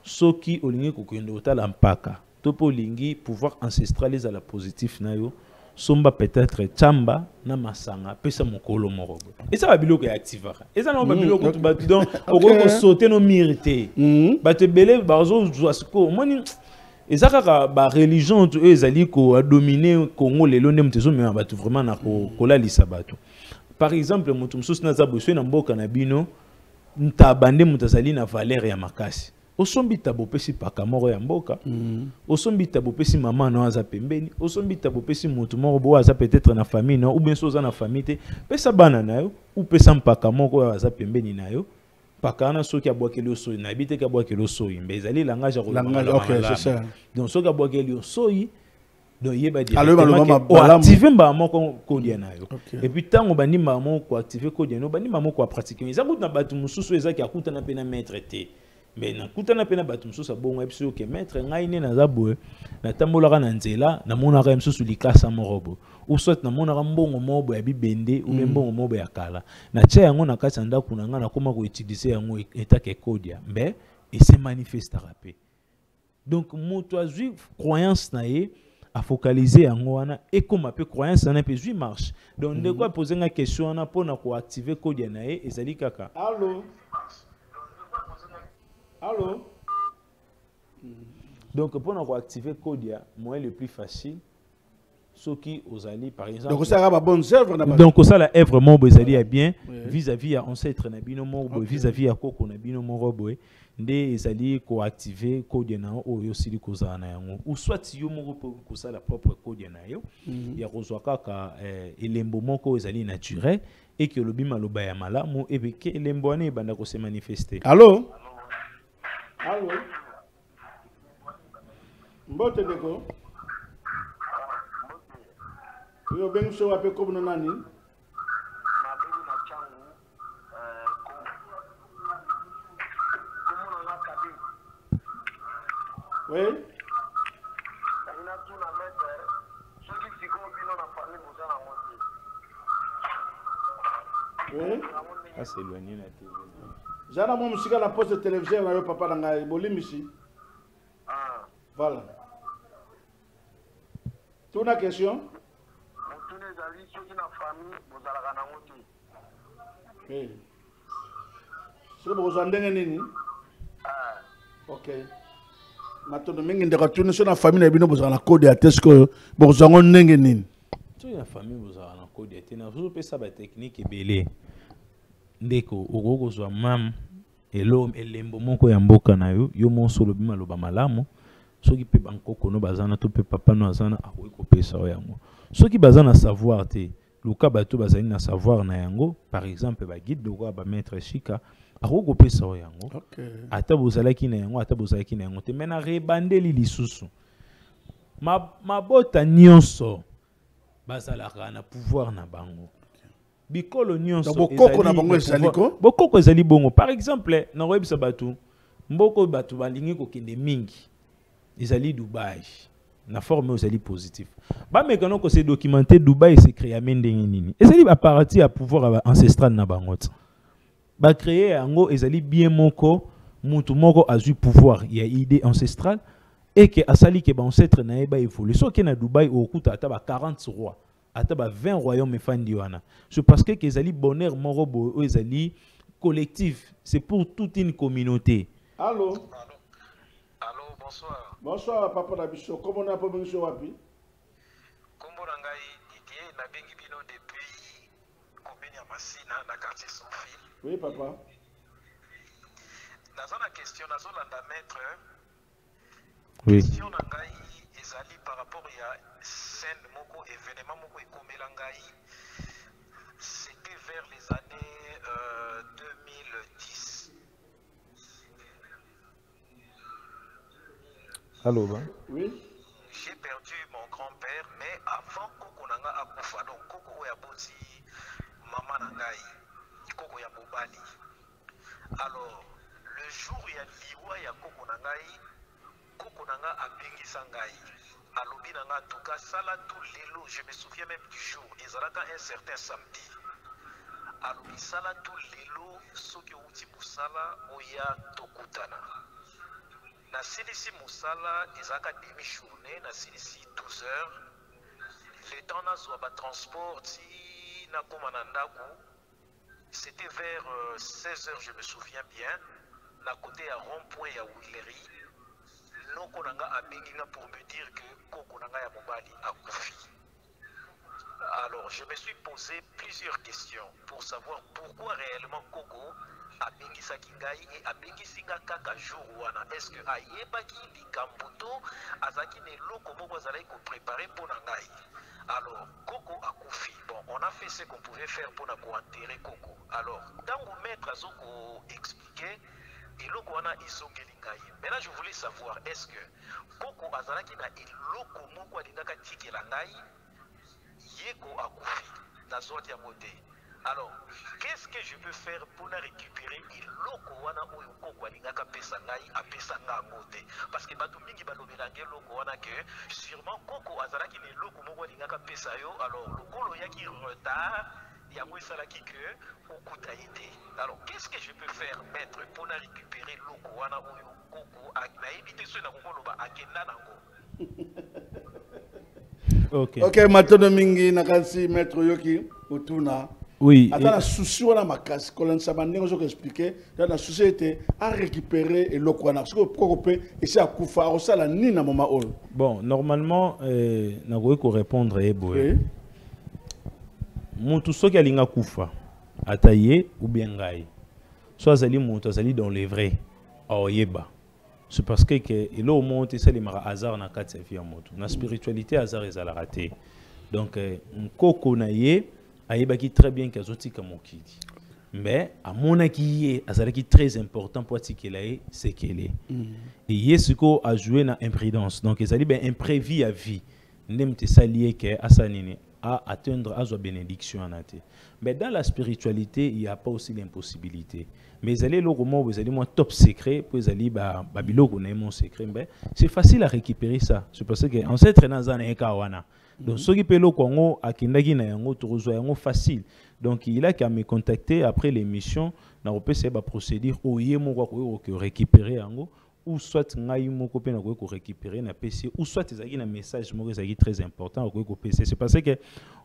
soki olingi kokende otala mpaka. Topo lingi pouvoir ancestral à la positif na yo. Somba peut-être chamba na masanga pesa mokolo morobo. Et ça va biloko ya activera. Et ça non ba biloko to ba donc oko sauter no mirite. Ba te belé bazo joasko moni ezaka ba religion to ezali ko dominer Congo lelo ndem tezo me ba to vraiment na ko la lisa bato. Par exemple mutu mususu na za boswe na mboka na bino ntabande mutazali na valeur ya makasi. Osombi tabopesi paka moko ya mboka. Osombi tabopesi mama no aza pembeni. Osombi tabopesi mutu moko bo aza peut-être na famille no ou bien so za na famille te. Pesa bana na yo ou pesa mpaka moko aza pembeni na yo. Paka na soki abwakeli osoyi na bite ka bwakeli osoyi. Mais ezali langage OK, c'est ça. Donc soki abwakeli osoyi donc yeba dire activer mba moko kodia na yo. Et puis tango bandi mba moko activer kodia no bandi mba moko pratiquer. Ezako na batu mususu ezaki akuta na pena maître te. Mais na kutana pena batu mususu abongo episo ke maître ngai ne naza boye na tambolaka na nzela na monaka mususu likasa morobo ou soit na monaka mbongo mobo ya bibende ou bien mbongo mobo ya kala na tia yango na kati ndako na nga na koma ko utiliser yango etake kodia mais et se manifestera pe. Donc moto azui croyance na ye a focaliser yango wana et comme pe croyance na pe zui marche. Donc de quoi poser une question na pona ko activer kodia na ye ezali kaka. Allô. Allô? Donc, pour activer Kodia, moi le plus facile, ce qui aux alliés, par exemple. Donc, ça a bonne œuvre. Donc, ça la œuvre mon bezali bien vis-à-vis à ancêtre na bino mon vis-à-vis à koko na bino mon roboé. Ndé ezali ko activer Kodia na o yo sili koza na yango. Ou soit yo mo ko ça la propre Kodia na yo. Ya kozwa kaka elembo moko ezali naturel et que le bima lo ba ya malamu et que elembo ane banda ko se manifester. Allô? Allô? Mbote deko? Yo bengu so wape kobu no nani? Mabeli na changu komu na kabi. Oui? Ina tu na mete soki siko bino na famille boza na moti. Oui? Ah, c'est éloigné la TV. Jana mo musika na poste télévision na yo papa na ngai bolimisi. Ah. Voilà. Tu as une question? Mutune zali soki na famille bozalaka na moti. Oui. C'est besoin ndenge nini? Ah. OK. Matondo mingi ndeka tuni so na famille na bino bozala na code ya tesko bozango ndenge nini? Tu na famille bozala na code ya te na zo pesa ba technique ebele. Ndeko okoko zwa mam elo elembo moko ya mboka na yo yo monso lobima loba malamu soki pe bankoko no bazana to pe papa no azana akoki kopesa yango soki bazana savoir te luka bato bazali na savoir na yango par exemple ba guide de ba maître Chika akoki kopesa yango ata bozalaki na yango ata bozalaki na yango te mena rebandeli lisusu mabota nyonso bazalaka na pouvoir na bango. bikolo nyonso bokoko na bango ezali ko bokoko ezali bongo. Par exemple na koyebisa bato mboko bato balingi kokende mingi ezali Dubaï na forme ezali positif ba mekano ko se documenter Dubaï se créer ndenge nini ezali ba parti à pouvoir ancestral na bango ba créer yango ezali bien moko mutu moko azui pouvoir ya idée ancestrale et que asali ke ba ancêtre na eba évoluer so ke na Dubaï okuta ata ba 40 rois ata ba 20 royaumes fandi wana c'est parce que ezali bonheur moko bo ezali collectif, c'est pour toute une communauté. Allô. Allô, bonsoir. Bonsoir papa Nabiso, comment on a pas besoin wapi? Kombo nangai Didier na bengi bino depuis commune ya Masina na quartier Sophie. Oui papa. Dans la question nazo landa maître. Oui. Question nangai ezali par rapport à scène moko événement moko ekomela ngai. C'était vers les années 2010. Allô, bah? Oui. J'ai perdu mon grand-père, mais avant Koko Nanga Akufa, donc Koko Yaboti, Maman Nangai, Koko Yabobali. Alors, le jour où il y a Liwa, il y a Koko Nangai, Koko Nanga a Bengi Sangai. Alobi Nanga, en tout cas, ça là, tout l'élo, je me souviens même du jour, et ça là, un certain samedi. Alobi, ça là, tout l'élo, ce qui est outil Moussala, Oya Tokutana. Na silisi Moussala, ezaka demi-journée, na silisi 12 heures. Le temps na zwa transport, si na komanandaku, c'était vers 16 heures, je me souviens bien, na côté à rond-point ya Willery. Noko nanga abenginga pour me dire que Koko nanga ya mobali a koufi. Alors, je me suis posé plusieurs questions pour savoir pourquoi réellement Koko a bengi sakingai et a bengi singa kaka jour wana. Est-ce que ayebaki likambuto azaki ne loko moko azalaki ko préparer pour nangai. Alors, Koko a koufi. Bon, on a fait ce qu'on pouvait faire pour enterrer Koko. Alors, dans le maître azoko expliquer et loko wana isongeli ngai. Maintenant, je voulais savoir est-ce que Koko azalaki na eloko moko alingaka tikela ngai Yeko a koufi na zone ya moté. Alors, qu'est-ce que je peux faire pour récupérer il loko wana oyo Koko alingaka pesa ngai a pesa nga moté? Parce que bato mingi balobelange loko wana que sûrement Koko azalaki ne loko moko alingaka pesa yo. Alors, lokolo yaki retard yango esalaki que okuta été. Alors, qu'est-ce que je peux faire maître pour récupérer loko wana oyo Koko na éviter ceux na kokolo ba akenda nango? Ok. Ok, maintenant mingi nakasi maître yoki utuna. Oui. Attends, la souci wana makasi kolon sabande ngozo expliquer dans la société à récupérer et lokwana parce que pourquoi peut essayer à kufa au sala ni na moment all. Bon, normalement na ko répondre boy. Mutu soki alinga kufa ataye ou bien ngai. Soit azali mutu azali dans les vrais oyeba. C'est parce que et là au monde c'est les mara hasard na kati ya moto. Na spiritualité hasard ezala raté. Donc Koko na ye ayebaki très bien kazotika mokidi. Mais à mon avis azalaki très important pour tikelaye c'est qu'elle est. Et Yesuko a joué na imprudence. Donc ezali ben imprévu à vie. Ndemte salié que asanine à atteindre à sa bénédiction en athée. Mais dans la spiritualité, il n'y a pas aussi l'impossibilité. Mais allez le roman, vous allez moi top secret, puis vous allez babilo qu'on mon secret, c'est facile à récupérer ça. C'est parce que on sait très dans un ekawana. Donc ceux qui paient le Congo à Kindagi na yango tozo yango facile. Donc il a qu'à me contacter après l'émission, na opé ba procédure au yemo ko récupérer yango. Ou soit ngai moko pe na ko récupérer na PC ou soit ezaki na message moko ezaki très important ko PC. C'est parce que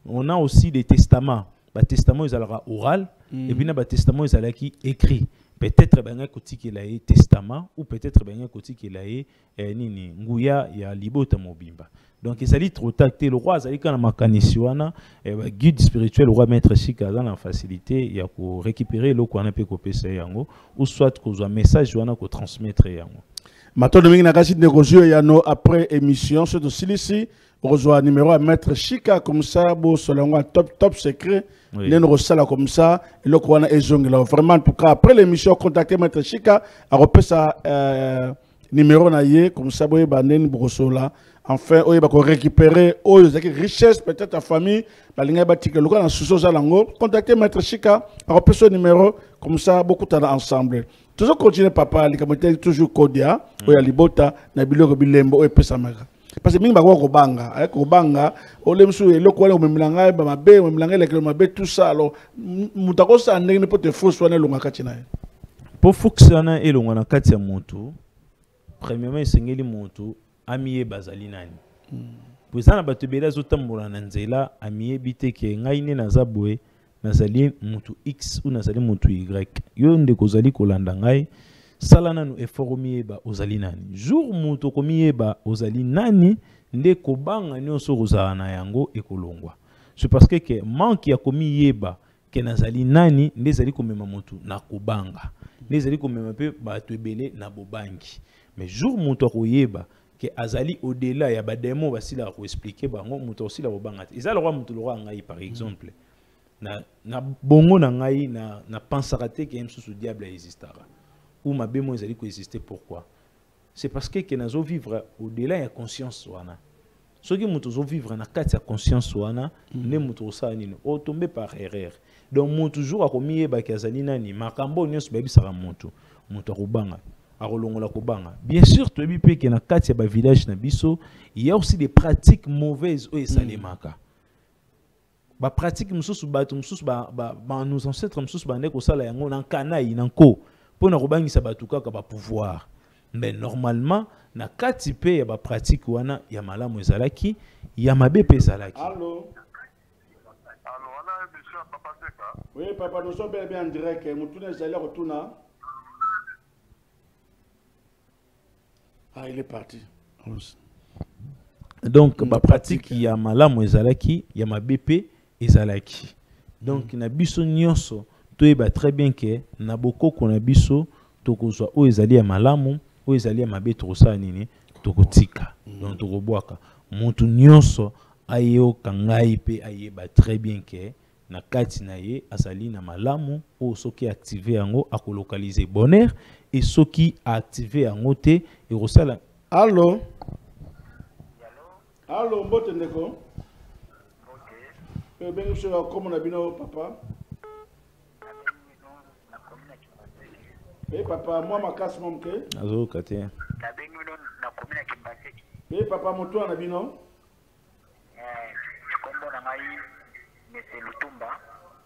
on a aussi des testaments. Ba testament ezalaka oral et puis na ba testament ezalaki écrit. Peut-être benga koti ki la testament ou peut-être benga koti ki la nini nguya ya libota mobimba. Donc ezali trop tacté le roi ezali kana makanisi wana guide spirituel le roi maître Chika dans la facilité ya ko récupérer le ko na pe ko PC yango ou soit ko zo message wana ko transmettre yango. Maintenant, nous avons après émission, c'est aussi ici, on reçoit numéro à mettre Chika comme ça, selon top secret, nous avons comme ça, et le coin est zongle. Vraiment, en tout cas, après l'émission, contactez Maître Chika, à repasser sa numéro comme ça, vous avez enfin oyo bako récupérer oyo zaki richesse peut-être ta famille balinga batika loka na suso za lango contacter maître Chika à son numéro comme ça beaucoup t'en ensemble toujours continuer papa likamote toujours kodia oya libota na biloko bilembo oyo pesa maka parce que mingi bako ko banga avec ko banga ole msu eloko wala omemlanga ba mabe omemlanga lekelo mabe tout ça alors mutako sa ndenge peut te fausse wana longa katina pour fonctionner elonga na kati ya moto premièrement esengeli moto amiye bazali nani pozana bato bela zotambola na nzela amiye biteke ngai ne nazaboe nazali mutu x ou nazali mutu y yo ndeko ozali kolanda ngai sala nanu effort miyeba ozali nani jour mutu komiyeba ozali nani nde kobanga nyonso kozala na yango ekolongwa c'est parce que manque ya komiyeba ke nazali nani nde ezali komema mutu na kobanga nde ezali komema pe bato ebele na bobangi mais jour mutu akoyeba que azali au-delà ya bademo basila ko expliquer bango mutu osila bobanga eza le roi mutu le roi ngai par exemple na bongo na ngai na pensera te que msusu diable existera ou ma bemo ezali ko exister pourquoi c'est parce que nazo vivre au-delà ya conscience wana soki mutu zo vivre na kati ya conscience wana ne mutu osala nini o tomber par erreur donc mutu toujours akomiyeba ke azali nani makambo nyonso babisaka mutu akobanga akolongola kobanga bien sûr to ebi pe na kati ya ba village na biso il y a aussi des pratiques mauvaises o esalemaka ba pratique mususu bato mususu ba nos ancêtres mususu ba ndeko sala yango na kanai na nko pona kobangisa bato kaka ba pouvoir mais normalement na kati pe ya ba pratique wana ya malamu ezalaki ya mabe pe ezalaki. Allô on a émission Papa Seka. Oui papa, nous sommes bien en direct mutuna ezali retourna. Ah, il est parti. Donc, ma pratique, il y a malamu ezalaki, il y a ma BP ezalaki. Donc, na biso nyonso, to eba très bien que na boko ko na biso to kozwa o ezali ya malamu, o ezali ya mabe to kosala nini, to kotika. Donc, to kobwaka. Mutu nyonso ayo kangai pe ayeba très bien que na kati na ye azali na malamu o soki activer yango akolocaliser bonheur et soki activer yango te et rosala. Allô allô mbote ndeko ok ben je vais comme on a bino papa eh papa moi ma casse mon ke azo kate na bengino na komina kimbaseki eh papa moto na bino kombo na ngai Monsieur Lutumba.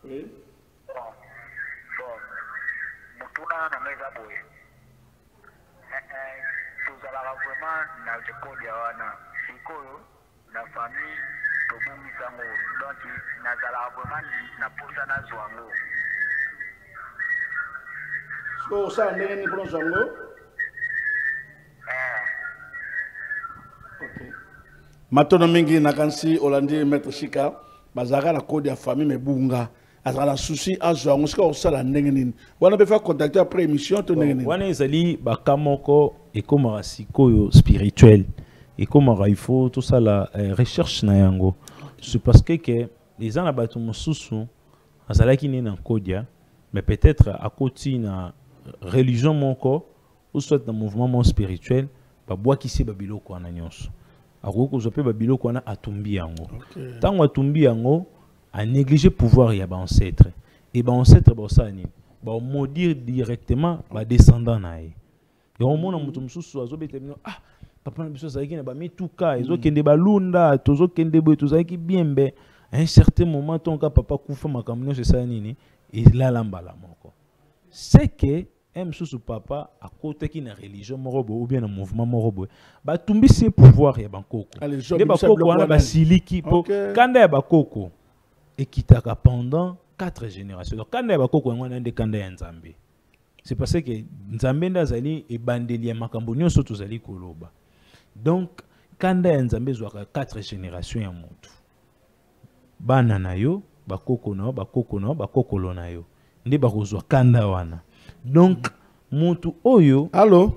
Oui. Bon. Mutuna na meza boye. Tuzala vraiment na jekodi wana. Sikoyo na famille tobumi sango. Donc nazala vraiment na posa na zwango. So ça ndenge ni pour zwango? OK. Matono mingi nakansi Olandi Maître Chika. Bazaka la code de famille me bunga azala la souci azwa ngosika osala ndenge nini wana be fa contacter après émission to ndenge nini wana ezali bakamoko ekoma sikoyo spirituel ekoma il faut tout ça la recherche na yango c'est parce que les ana bato mususu azalaki ni na kodia mais peut-être à côté na religion moko ou soit na mouvement spirituel ba bwakisi ba biloko na nyonso akoko zope ba biloko na atumbi yango tango atumbi yango a négliger pouvoir ya ba ancêtre et ba ancêtre ba sani ba maudire directement ba descendant na ye et on mona mutu mususu azobete bino ah papa na biso zaki na ba mituka ezokende balunda tozokende boye tozaki biembe à un certain moment tonka papa kufa makamno c'est ça nini et la lambala moko c'est que msusu papa à côté qui na religion morobo ou bien un mouvement morobo ba tumbi ses pouvoirs ya bankoko les bakoko wana basiliki po kanda ya bakoko ekitaka pendant 4 générations donc kanda ya bakoko ngwana nde kanda ya nzambe c'est parce que nzambe ndazali ebandeli ya makambo nyonso tozali koloba donc kanda ya nzambe zwaka 4 générations ya mutu bana na yo bakoko na bakokolo na yo nde bakozwa kanda wana. Donc, mutu oyo. Allô?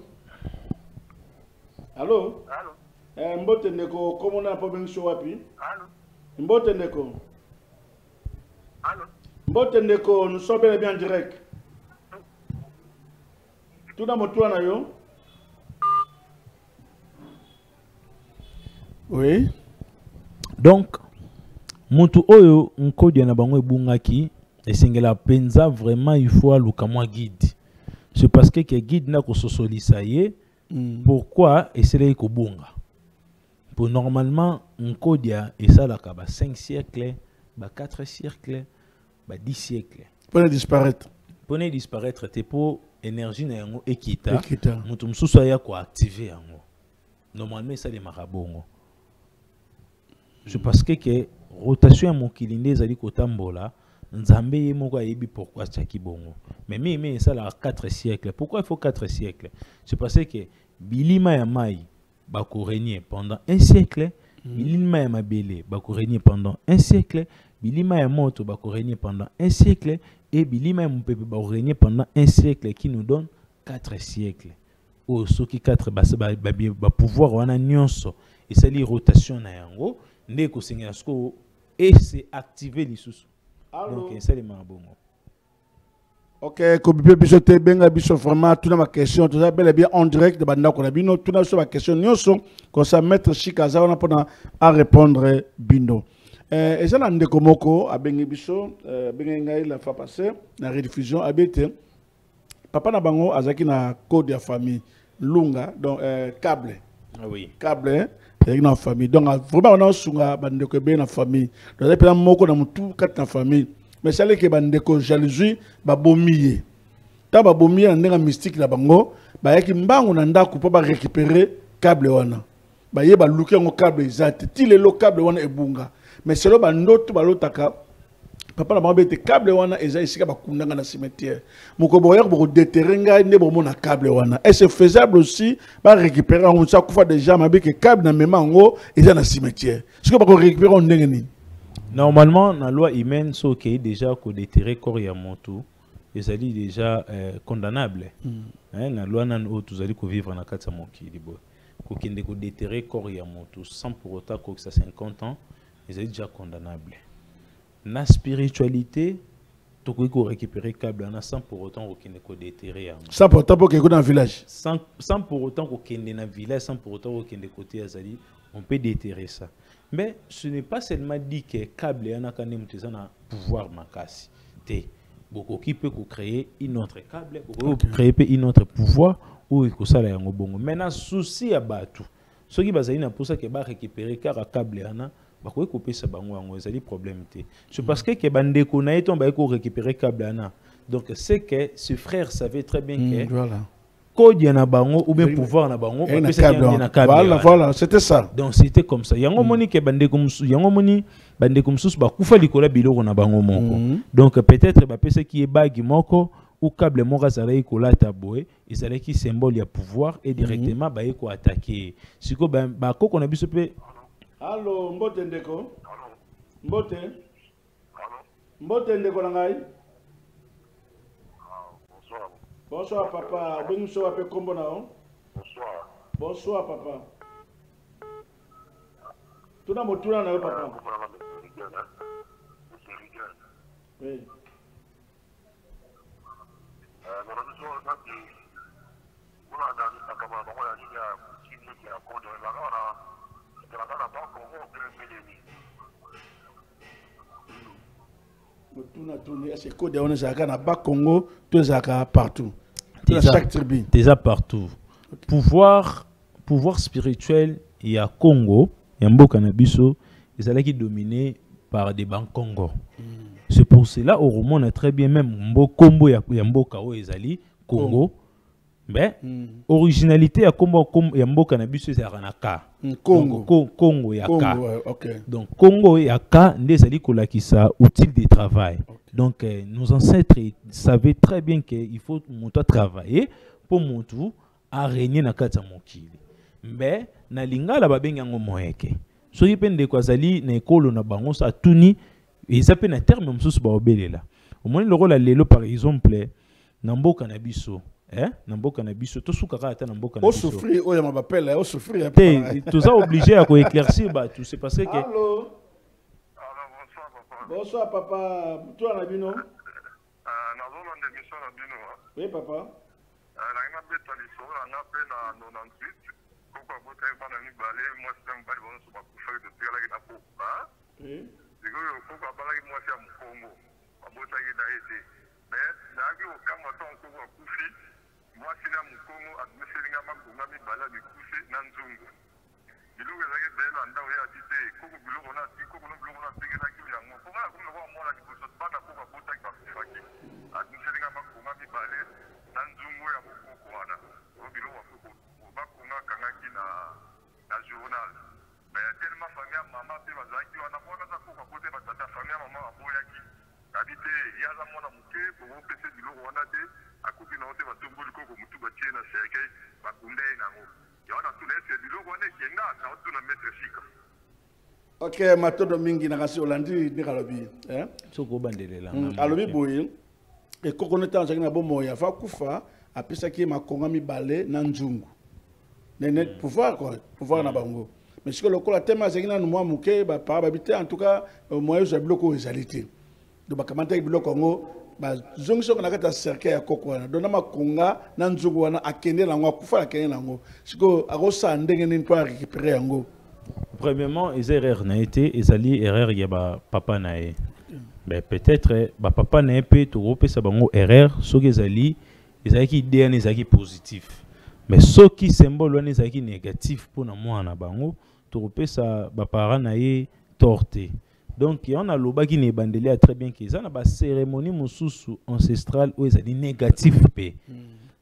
Allô? Allô? Mbote ndeko, comment on a pas bien wapi? Allô? Mbote ndeko. Allô? Mbote ndeko, nous sommes bien en direct. Tout dans mon toit na yo. Oui. Donc, mutu oyo nkodi na bango ebungaki esengela penza vraiment il faut aluka mwa guide. C'est parce que guide na ko sosolisa ye pourquoi essayer ko bunga. Pour normalement nkodia esalaka ba 5 siècles, ba 4 siècles, ba 10 siècles. Pour disparaître. Pour disparaître te pour énergie na yango ekita. Mutu mususu ya ko activer yango. Normalement ça les marabongo. C'est parce que rotation ya mokili nde ezali kotambola nzambe ye moko ayebi pourquoi tchaki bongo. Mais ça la 4 siècles. Pourquoi il faut 4 siècles? C'est parce que bilima ya mai bako régner pendant 1 siècle, bilima ya mabele bako régner pendant 1 siècle, bilima ya moto bako régner pendant 1 siècle et bilima ya mpepe bako régner pendant 1 siècle qui nous donne 4 siècles. Oh, ceux qui 4 ba pouvoir wana nyonso et ça li rotation na yango ndé ko sengela sko et c'est activer lisusu. Donc ça les mabongo. Ok, comme biso te benga biso vraiment tout ma question, tout ça bel et bien en direct de banda ko na bino tout na sur ma question nyonso comme ça maître Chikaza on a pendant à répondre bino. Et ça na ndeko moko a bengi biso benga ngai la fois passée na rediffusion abete papa na bango azaki na code de famille lunga donc câble. Ah oui. Câble avec na famille donc vraiment on a sunga bandeko be na famille. Donc là moko na mutu kat na famille. Mais c'est là que bandeko jalousie ba bomiye. Ta ba bomiye ndenga mystique la bango, ba yaki mbango na ndako po ba récupérer câble wana. Ba ye ba luki ngo câble exact. Ti le lo câble wana ebunga. Mais c'est là ba ndoto ba lotaka. Papa na bango bete câble wana eza isika ba kundanga na cimetière. Moko boya ko déterrenga ne bo mona câble wana. Et c'est faisable aussi ba récupérer on ça kufa déjà mabe que câble na mema ngo eza na cimetière. Ce que ba ko récupérer on ndenge ni. Normalement, dans la loi humaine, ce qui est déjà qu'on déterre corps ya moto, ils allaient déjà condamnable. Dans la loi nan o tous allez vivre na kata moki libo. Ko kende ko déterrer corps ya moto sans pour autant que ça 50 ans, ils allaient déjà condamnable. Na spiritualité, to ko récupérer câble na sans pour autant ko kende ko déterrer. Sans pour autant que dans village. Sans pour autant ko kende na village, sans pour autant ko kende côté azali, on peut déterrer ça. Mais ce n'est pas seulement dit que câble yana kanem tezana pouvoir makasi. Te beaucoup qui peut créer une autre câble, beaucoup créer une autre pouvoir ou ko sala yango bongo. Maintenant souci ya batu. Ce qui bazali na pour ça que ba récupérer car câble yana ba ko couper ça bango yango ezali problème te. C'est parce que bandeko na eton ba ko récupérer câble yana. Donc c'est que ce frère savait très bien que voilà. Code na bango ou bien pouvoir na bango voilà c'était ça. Donc c'était comme ça yango moni ke bande comme yango moni bande comme sous ba kufa likola biloko na bango moko. Donc peut-être ba pese qui est bagi moko ou câble moko zalai kola taboé ezalaki qui symbole ya pouvoir et directement ba ko attaquer siko ba koko na biso pe. Allô mbote ndeko mbote mbote ndeko na ngai. Bonsoir papa, bonsoir papa, comment on? Bonsoir. Bonsoir papa. Tout le monde là papa. Oui. C'est code on est à na bas Congo, tous à partout. Dans chaque tribu. Déjà partout. Okay. Pouvoir spirituel il y a Congo, il y a Mboka na biso, ils allaient qui dominé par des banques Congo. C'est pour cela au roman on a très bien même Mbokombo ya Mboka o ezali Congo. Mais originalité ya Congo ya Mboka na biso c'est Ranaka. Congo ya ka. Okay. Donc Congo ya ka ndezali kolakisa outil de travail. Okay. Donc nos ancêtres savaient très bien qu'il faut monter travailler pour monter à régner na kata mokili. Mais na lingala babenga ngo moyeke. Soki pende ko azali na ekolo na bango sa tuni ils appellent un terme msusu ba obelela. Au moins le rôle à lelo par exemple na mboka na biso. Namboka na biso to suka ka ata namboka na biso. O souffrir o ya mabapela o souffrir. Tout ça obligé à ko éclaircir ba tout c'est parce que Allô. Bonsoir papa. Bonsoir papa. Toi na bino? Nazo na ndemiso na bino. Oui papa. Na ina beta liso na pe na 98 koko abota bana mibale mwasi na mobali banso bakufaki totikalaki na pokwa sikoyo koko abalaki mwasi ya mokongo abotaki na ye te mais nayaki kokamba ntango koko akufi mwasi na mokongo ameselinga makonga mibale ya mikuse na nzungu biloko ezalaki beyelo anda oyo adi te koko biloko na ati koko no biloko na atengelaki yango konga na komi lokola mwana liboso bana koko abotaki bakufaki ameselinga makonga mibale na nzungu ya mokoko wana oyo biloko akoko bakonga kangaki na journal mais tellement famille ya mama mpe bazalaki wana mwana aza koko abote batata famille ya mama baboyaki kadi te yaza mwana moke bokopesa biloko wana te akoki nango te batomboli koko motu batie na serke bakunda ye nango yawana tuna ese biloko wana ekenda naotuna maître sika ok matondo mingi nakasi olandi ndenge alobi soko obandelela alobi boye ekoko neti azalaki na bomoi afa kufa apesaki makonga mibale na nzungu nene pouvoir na bango mais sikoyo lokola teme azalaki nanu mwa moke bapara babi te en tout cas moyen ozwa biloko oyo ezali te donc bakamataki biloko yango bazongisi yango na kati ya cercle ya koko wana donc na makonga na nzungu wana akende nango akufa akende nango sikoyo akosala ndenge nini mpo arécupere yango. Premièrement, les erreurs n'a été, ezali erreur ya ba papa na ye. Mais peut-être ba papa na pe to rope sa bango erreur soki ezali ki idée na ezali positif. Mais soki symbole wana ezali négatif pour na mwana bango to rope sa ba parents na ye torté. Donc on a lobaki ne bandeli très bien que ça na ba cérémonie mususu ancestrale ou ezali négatif pe.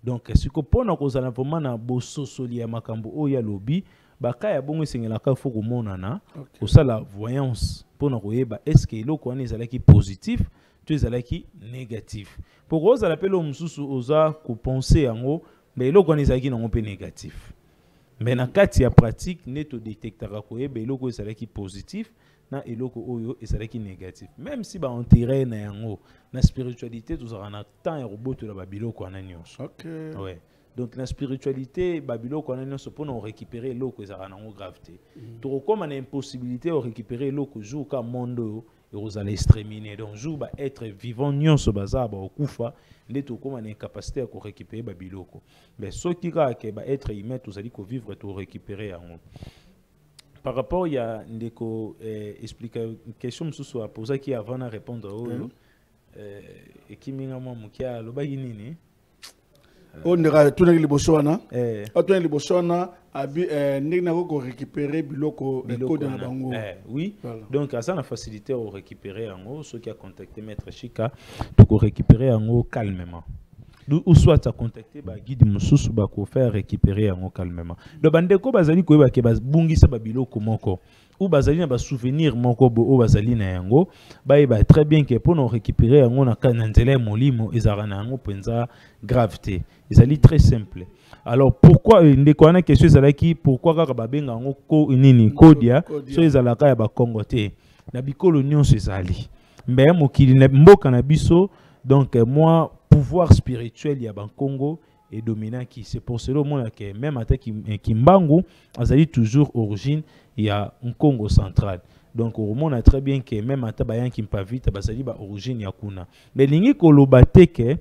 Donc ce que pona ko zala vraiment na bososoli ya makambo o ya lobi baka ya bongo sengelaka foko monana osala voyance pona koyeba est-ce que eloko wana ezalaki positif to ezalaki négatif pour ozala pelo mususu oza ko penser yango mais eloko wana ezalaki nango pe négatif mais na kati ya pratique neto détectera koyeba eloko ezalaki positif na eloko oyo ezalaki négatif même si ba enterrer na yango na spiritualité tozala na temps ya roboto la babiloko wana nyonso. OK ouais. Donc la spiritualité babilo qu'on a nous pour nous récupérer l'eau que ça a en gravité. Donc comme on a une possibilité de récupérer l'eau que joue comme monde et vous allez exterminer donc joue ba être vivant nion ce bazar ba okufa ndeto comme on a une capacité à récupérer babilo ko. Mais ce qui va que ba être humain tous allez vivre et tout récupérer en par rapport il y a ndeko expliquer une question sous à poser qui avant à répondre au et qui minga mo mukia lo ba nini on dira tout les bossona tous les bossona abi ndenge na ko récupérer biloko code na bango oui voilà. Donc à ça la facilité au récupérer en haut ceux qui a contacté maître Chika pour récupérer en haut calmement ou soit à contacter ba guide mususu ba ko faire récupérer en haut calmement le bandeko bazali ko ba ke bazbungisa ba biloko moko ou bazali na ba souvenir moko bo o bazali na yango ba très bien que pour nous récupérer yango na kananzela molimo ezara na yango penza gravité ezali très simple. Alors pourquoi ndeko na question ezalaki pourquoi kaka ba benga yango ko nini kodia so ezalaka ya ba Congo te na bikolo nyonso ezali mais mokili na mboka na biso donc moi pouvoir spirituel ya ba Congo et dominant qui c'est pour cela monde que même attaque Kimbangu azali toujours origine il y a un Congo central donc au monde a très bien que même atabayan Kimpavita bazali ba origine ya kuna mais lingi kolobate que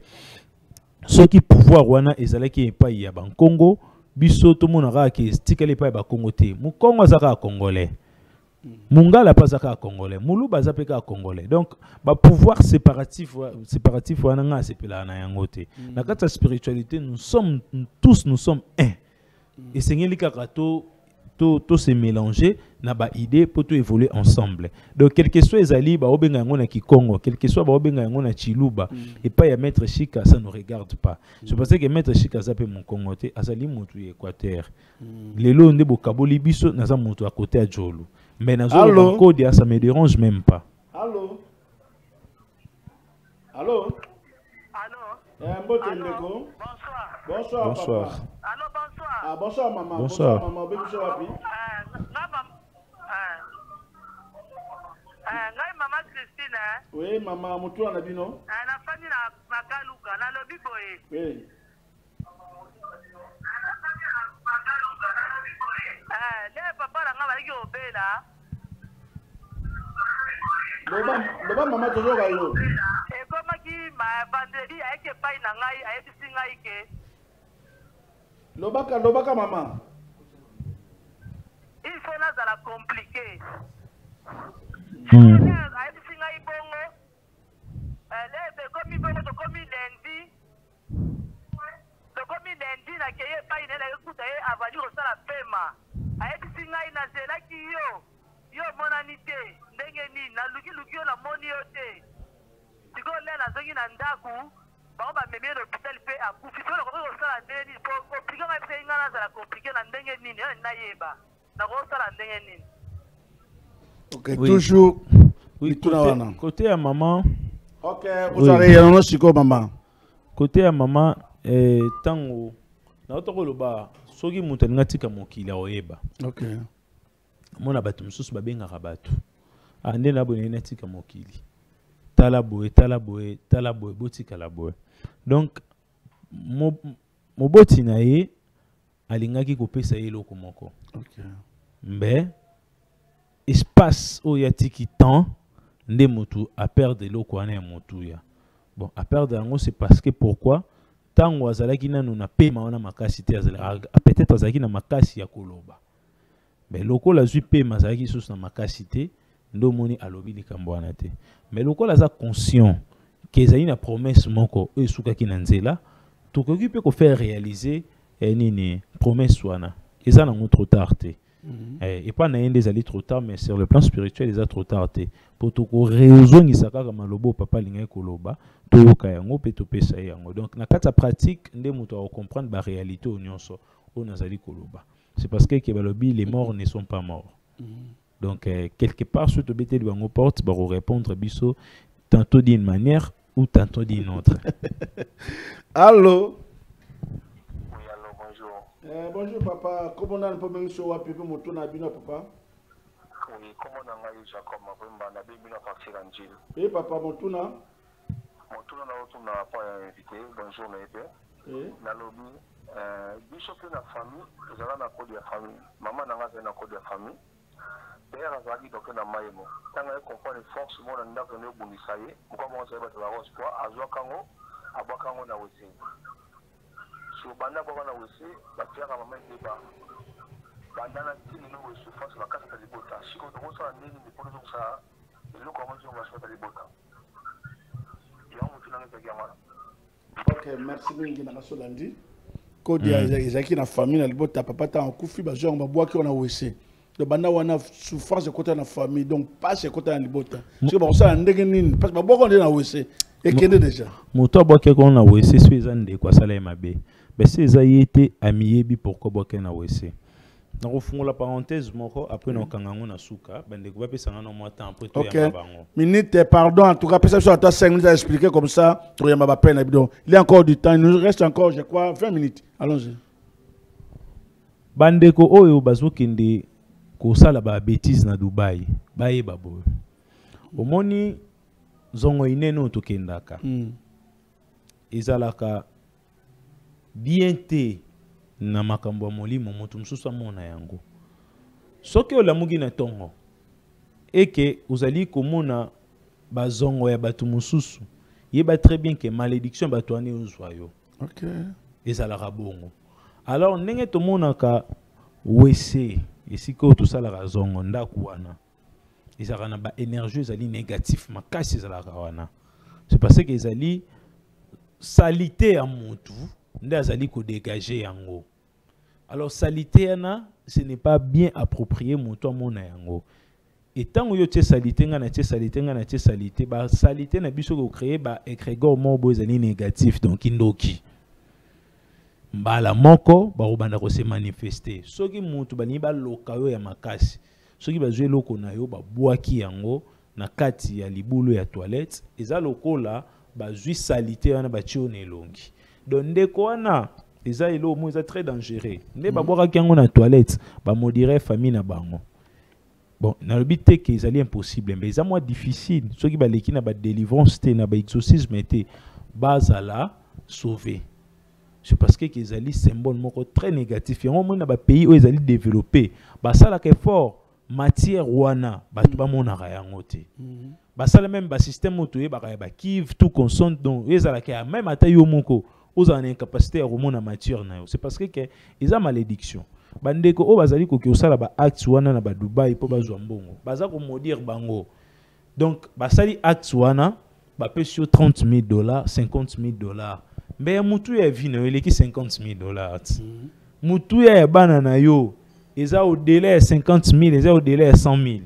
ceux qui pouvoir wana ezalaki pas ya ba Congo biso to monaka que stikale pa ba Congo te mu Congo azaka congolais Mungala pas à congolais, Moulou bazapeka congolais. Donc, ba pouvoir séparatif wana nga sepela na yangote. Na kata spiritualité, nous sommes un. Et seigneli kakato to se mélanger na ba idée pour tout évoluer ensemble. Donc quel que soit ezali ba obenga yango na Kikongo, quel que soit ba obenga yango na Chiluba et pas ya maître Chika ça ne regarde pas. Je pense que maître Chika zape mon Congo te azali mutu Équateur. Lelo nde bokaboli biso naza mutu à côté à Jolo. Mais dans le code, ça me dérange même pas. Allô? Allô? Allô? Bonsoir. Bonsoir. Bonsoir. Papa. Allô, bonsoir. Ah, bonsoir, maman. Bonsoir. Maman. Maman Christine. Oui, maman, mutu na bino. Na fani na Magaluka, na lobi boye. Oui. Le papa nga ba yo bela. Loba maman toujours ayo. E koma ki ma vendredi ayeke pai na ngai ayebisi ngai ke. Lobaka maman. il faut nazala compliqué. Ayebisi ngai bongo lebe komi bongo tokomi lendi nakeye epai nene ekuta ye avali kosala pema. Ayebisi ngai nazelaki yo monani te ndenge nini nalukiluki yo namoni yo te. Sikoyo le nazongi na ndaku bango bamemi ye na hôpital mpe akufi so nakoki kosala ndenge nini po komplike ngai mpe ngai nazala komplike na ndenge nini yo nayeba nakosala ndenge nini. Ok, oui. Toujours. Oui, côté à maman. Ok, vous avez un autre maman. Côté à maman, tango. Na otoko loba, soki mutu ngatika mokili oyeba. Ok. Mona batu mususu babenga rabatu. Ande na bone natika mokili. Tala boye, botika la boye. Donc moboti na ye alingaki kopesa ye loko moko. Ok. Mais espace où y a tiki temps nde mutu a perdre loko wana ya mutu ya. Bon, a perdre yango c'est parce que pourquoi tango azalaki nanu na pema wana makasi te azalaki peut-être azalaki na makasi ya koloba. Mais loko la zui pema azalaki sous na makasi te ndo moni alobi likambo wana te. Mais loko la za conscient que ezali na promesse moko e sukaki na nzela to koki pe ko faire réaliser nini promesse wana. Eza na trop tard te. Et pas des alliés trop tard, mais sur le plan spirituel, ils ont trop tard. Pour tout raison, ils savent que malobo papa lingé koloba, tout kayango peto pesa yango. Donc na kata pratique, ndé muto à comprendre la réalité au nyonso, au nazali koloba. C'est parce que kebalobi les morts ne sont pas morts. Donc quelque part sur te bete lui en porte, baro répondre biso tantôt d'une manière ou tantôt d'une autre. Allô. Bonjour papa, comment on a un peu même sur Wapi pour monter na bino papa? Oui, comment on a eu Jacob Mapemba na bino partir en Gilles. Eh papa Montuna na retourne na pas invité, bonjour na épée. Na lobby bishop na famille, ezala na code ya famille. Maman na ngata na code ya famille. Père azali donc na mayemo. Tanga comprendre force mo na ndako ne bundisa ye, pourquoi mo sa ba la rose quoi, azwa kango, abakango na wesi. Banda baba na wese batia kama mama ndeba banda na tini no wese face la kasa de bota siko to so nini ni pono so sa lo comment on va se faire bota ya mu tuna ngeza yamana. Ok, merci mingi na kasolandi kodi ya ezaki na famille na libota papa ta kufi ba jo ba boaki on a wese de banda wana souffrance côté na famille donc pas c'est côté na libota siko ba so ndenge nini parce que ba boko na wese ekende déjà moto boaki ko na wese so ezande kwa sala mabe. Mais si ça y était amiébi pourquoi boké na wese. Na refongo la parenthèse moko après na kangango na suka bande ko ba pesa na mo temps après to ya bango. Minute pardon en tout cas pesa sur 5 minutes à expliquer comme ça to ya ba peine bidon. Il y a encore du temps, il nous reste encore je crois 20 minutes. Allons-y. Bande ko oyo bazokende ko sala ba bêtise na Dubai. Baye babo. Omoni zongo ineno to kendaka. Ezalaka bien te na makambo molimo mutu mususu mona yango soki olamugi na tongo eke uzali komona bazongo ya batu mususu yeba très bien que malédiction batu ane uzwayo. OK, ezalaka bongo alors ndenge tomonaka wese esiko to sala zongo ndaku wana ezalaka na ba énergie ezali négatif makasi ezalaka wana c'est parce que ezali salité ya mutu nde azali ko dégager yango. Alors salité na ce n'est pas bien approprié mutu amona yango. Et tant que tu salité nga na tu salité nga na tu salité ba salité na biso ko créer ba égrégore mo bozali négatif donc indoki. Mbala moko ba robanda ko se manifester. Soki mutu bani ba lokayo ya makasi. Soki ba jouer loko na yo ba boaki yango na kati ya libulu ya toilette eza lokola ba jouer salité wana ba tione elongi. Donc ndeko wana eza elo mo eza très dangereux. Nde ba boka kiango na toilette ba modérer famille na bango. Bon, na le but que ezali impossible mais eza moi difficile. Soki ba leki na ba délivrance te na ba exorcisme te bazala sauver. C'est parce que ezali symbole moko très négatif. Yango mo na ba pays où ezali développé, ba sala ke fort matière wana batu ba monaka yango te. Ba sala même ba système motoye ba ba kiv tout consomme donc ezala ke même ata yo moko aux en incapacité à remonter matière na yo. C'est parce que ils ont malédiction. bandeko o bazali ko osala ba acte wana na ba Dubai po bazwa mbongo baza ko modire bango donc basali acte wana ba pesio $30,000 $50,000 mais mutu ya vino eleki $50,000 mutu ya bana na yo eza au délai 50,000 eza au délai 100,000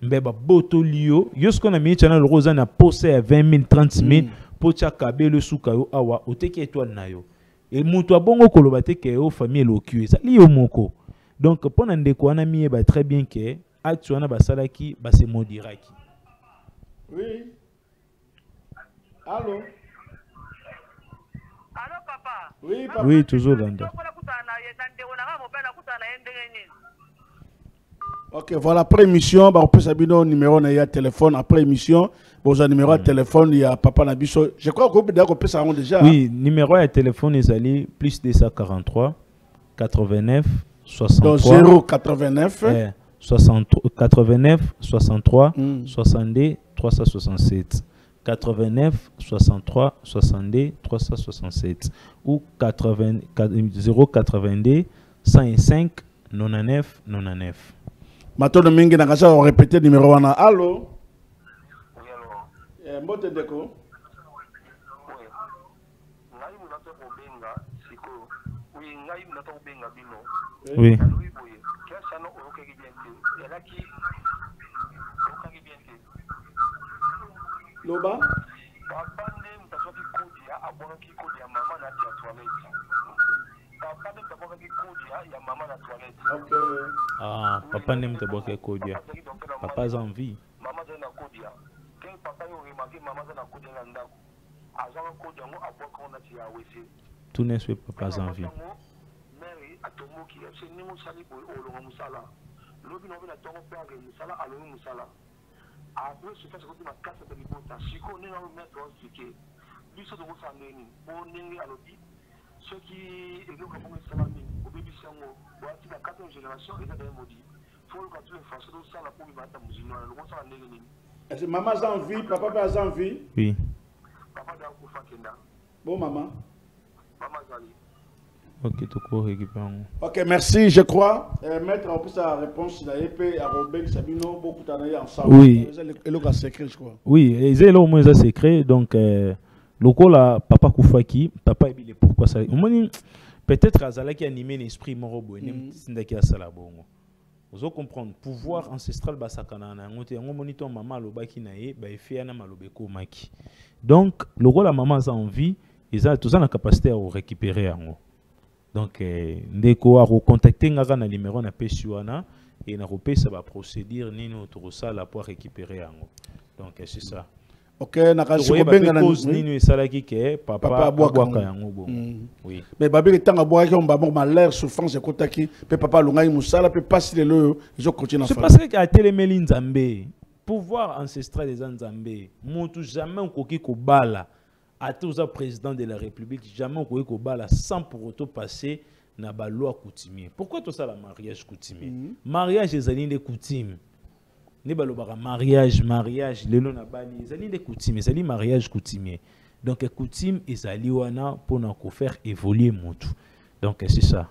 mbe ba boto liyo yosko na mi chana roza na pose ya 20,000 30,000 po cha kabelo suka yo awa oteki étoile na yo et mutu abongo koloba te ke yo famille lokue ça liyo moko donc pona ndeko wana mi ba très bien que acte wana basalaki ba se modiraki. Oui. Allô? Allô, papa? Oui, papa. Oui, toujours Landa. Ok, voilà, après émission, on peut s'abonner numéro de téléphone. Après émission, vous avez numéro de téléphone, il y a papa Nabiso. Je crois qu'on peut s'arranger déjà. Oui, numéro de téléphone est allé plus 243 89 63. Donc 089 89 63 62 367. 89 63 62 367 ou 082 105 99 99. Maintenant, mingi na kasa on répéter numéro wana. Allô? Oui, alors. Mbote deko. Oui. Ngai munata obenga siko. Oui, ngai munata obenga bino. Oui. Oui, boye. Kesa no okeki biente. Elaki okaki biente. Loba? Papa nde mutasoki kodi ya abonoki kodi ya mama na tia toilette. Papa nde mutaboki kodi ya mama na toilette. Okay. Ah, papa n'aime te boire kodia. Papa a envie. Maman zana kodia. Quel papa yo remarqué maman zana kodia na ndako. Azana kodia ngo aboka ona ti ya wese. Tout n'est pas papa a envie. Mary atomoki ese ni musali boy olonga musala. Lobi no bina tongo pe age musala alonga musala. Après ce fait que ma casse de libota. Siko ne na mettre en sike. Biso de kosa neni. Bo neni alobi. Ceux qui étaient comme salami au bébé sango. Voici la 4e génération et la maudit. Faut que tu les fasses de ça la pour lui battre musulman. Le roi ça neni. Est-ce que maman a envie, papa a envie? Oui. Papa da ko fakenda. Bon maman. Maman zali. Ok, tout court récupérons. Ok, merci, je crois. Maître, on peut sa réponse à l'épée à Robin Sabino, beaucoup d'années ensemble. Oui. Et le secret, je crois. Oui, et c'est là au moins ça secret. Donc, le là, papa Koufaki, papa et bien pourquoi ça. Peut-être Azala qui animé l'esprit morobo, n'importe à Salabongo. Vous comprenez, pouvoir ancestral basakana na ngote ngo monitor maman lobaki na ye ba efia na malobeko maki. Donc, le rôle la maman a envie, ils ont tous la capacité à récupérer yango. Donc, ndeko a recontacter ngaka na numéro na pesuana et na repé ça va procédure ni notre sala pour récupérer yango. Donc, c'est ça. Ok, na kasi ko benga na cause nini esalaki ke papa abwaka yango bo. Oui. Mais babi tanga boaki on ba mo malheur souffrance ekotaki pe papa lungai musala pe passer le je continue. C'est parce que a telemeli nzambe pouvoir ancestral des nzambe mutu jamais okoki ko bala a tous président de la République jamais okoki ko bala sans pour auto passer na ba loi coutumier. Pourquoi tout ça la mariage coutumier? Mariage ezali de coutume. Ne balobaka mariage lelo na bali ezali des coutumes ezali mariage coutumier donc coutume ezali wana pona ko faire évoluer mutu donc c'est ça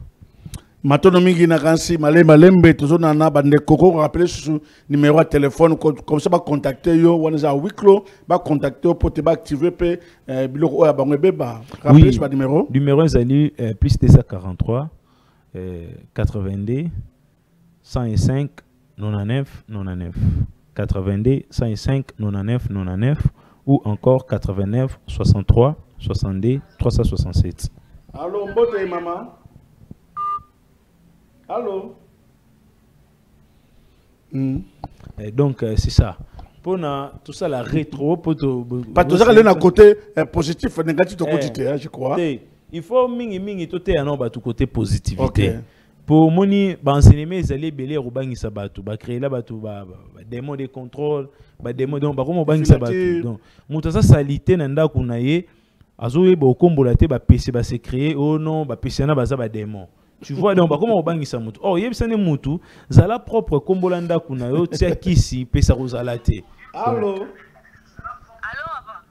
matono mingi na kansi malembe toujours na bande koko rappeler sur numéro de téléphone comme ça ba contacter yo wana za wiklo ba contacter pour te ba activer pe biloko oya bango beba rappeler sur numéro ezali plus 243 82 105 99 99 82 105 99 99 ou encore 89 63 62 367. Allô mbote maman. Allô. Donc c'est ça. Pour tout ça la rétro pour pas tout ça aller na côté positif négatif de côté je crois. Il faut mingi tout est en bas tout côté positivité. Okay. Pour moni enseignement ils allaient belé robangisa batu ba créer là batu ba démon de contrôle ba démon donc ba comment bangisa batu donc mutasa salité na ndako na ye azoye ba kombola te ba PC ba se créer oh non ba PC na baza ba démon tu vois donc ba comment bangisa mutu oh yebisane mutu zala propre kombola ndako na yo tia kisi pesa rozala te. Allô Allô papa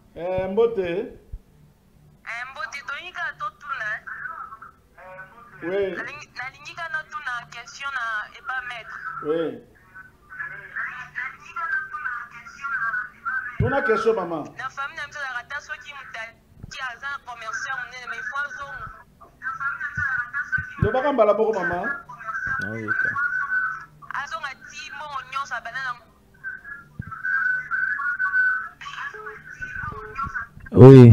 mbote mbote toyika to tuna oui nalingika no question et pas maître. Oui. On a question, maman. La famille n'a pas de ratation qui a un commercial, mais faut Le bagan balaboko, maman. Ah oui, oui.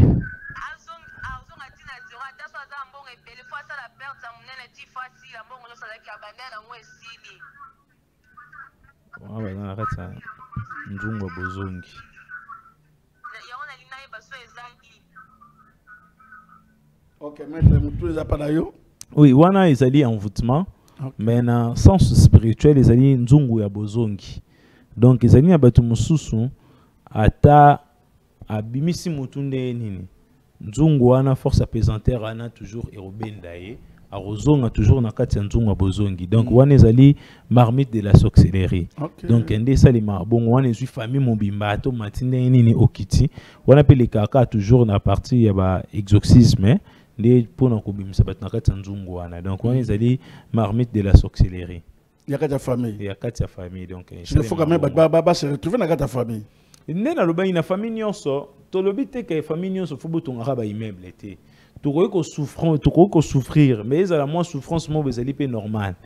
Ok, maître, tous les appareils. Oui, wana ezali envoûtement, mais dans sens spirituel ezali nzungu ya bozongi. Donc ezali ya batu mususu ata abimisi mutu nde nini. Nzungu wana force apesanteur ana toujours erobenda ye, arozonga toujours na kati ya nzungu ya bozongi. Donc wana ezali marmite de la sorcellerie. Donc ende salima bongo wana ezui famille mobimba to matinde nini okiti. Wana pe le kaka toujours na partie ya ba exorcisme. Pour nous donc on est allé marmite de la sorcellerie. Il y a quatre familles. Il y a quatre familles donc. Il faut quand même baba se retrouver dans quatre familles. Né na loba ina famille nyonso, to lobite que famille nyonso faut botonga ba immeuble été. To ko souffrance, to ko souffrir, mais ils a la moins souffrance mo bezali pe normal.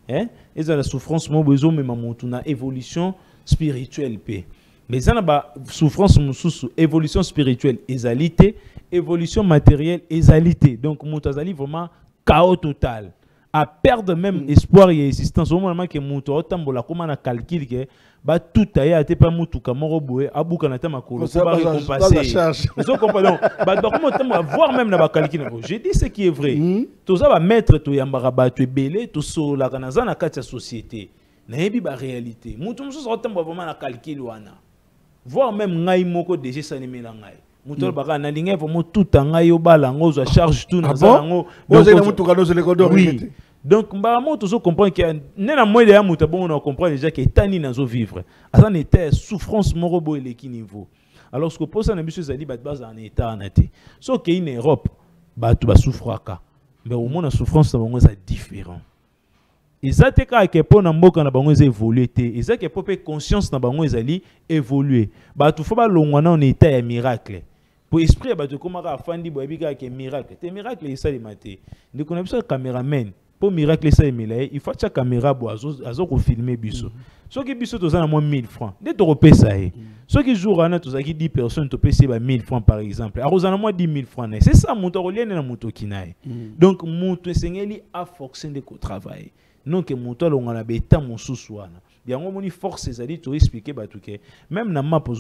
Hein? Ils a la souffrance mo bezo même mutu na évolution spirituelle pe. Mais ça n'a pas souffrance sous évolution spirituelle égalité, évolution matérielle égalité. Donc moutazali vraiment chaos total. À perdre même espoir et existence au moment que mouto otambola comme on a calculé que ba tout aye ate pas moutou kamoro boé abuka na tama kolo ba récompenser. Ils ont compris donc ba comment tama voir même na ba calculer. Je dis ce qui est vrai. Tout ça va mettre to yambara ba tu belé to so la kanaza na kati ya société. Na yebi ba réalité. Moutou muso otambola vraiment na calcul wana. Voir même ngai moko déjà sanimé la ngai muto baka na linga vraiment tout ngai obala ngo za charge tout na zango donc mba moto zo comprendre que nena moile ya muto bon on comprend déjà que tani na zo vivre asa n'était souffrance moko bo eleki niveau alors ce que pour ça na biso zali bat base en état na te so que en Europe ba tu ba souffraka mais au moins la souffrance na bango ça différent. Ezate ka ke po na mboka na bango évoluer te ezake po pe conscience na bango ezali évoluer ba tu fo ba longwana en état ya miracle pour esprit ba tu komaka afandi bo ebika ke miracle te miracle esali mate ndi kona biso cameraman pour miracle esali melaye il faut cha caméra bo azo ko filmer biso soki biso tozana mo 1000 francs nde to kopesa e soki jour ana tozaki 10 personnes to pesa ba 1000 francs par exemple arozana mo 10 000 francs c'est ça moto reliene na moto kinaye donc moto esengeli a forcer de ko travailler. Non que mon toit on a bêta mon sous-souana. Bien on moni force ezali to expliquer batuke même na mapa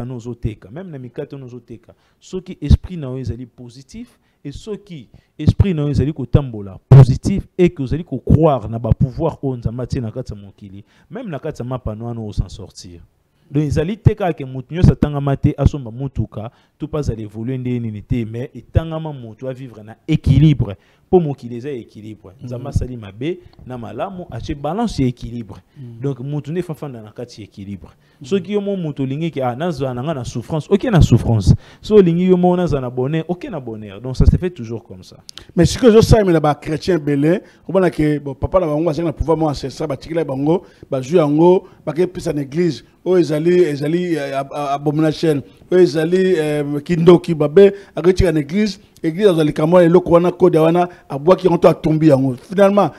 nos oteka même na mikato nos oteka ce qui esprit na ezali positif et ce qui esprit na ezali ko tambola positif et que ezali ko croire na ba pouvoir on nzamati na kata mokili même na kata mapa no on s'en sortir. Donc ezali teka ke mutu nyosa tanga mate asomba mutuka tout pas à évoluer ndeni te mais etanga mutu a vivre na équilibre pour mokili za équilibre nzamba sali mabe na malamu ache balance et équilibre donc mutu ne fa fanda na kati équilibre so ki yo mo mutu lingi ke nazo na souffrance OK na souffrance so lingi yo mo nazo na bonheur OK na bonheur donc ça se fait toujours comme ça. Mais ce que je sais mais là chrétien belé on a que papa na bango na pouvoir mo ancestral ba tikila bango ba jou yango ba ke pisa na église o ezali abomination o ezali kindoki babe akotika na église azali kamo eloko wana kode wana abwaki onto atombi yango finalement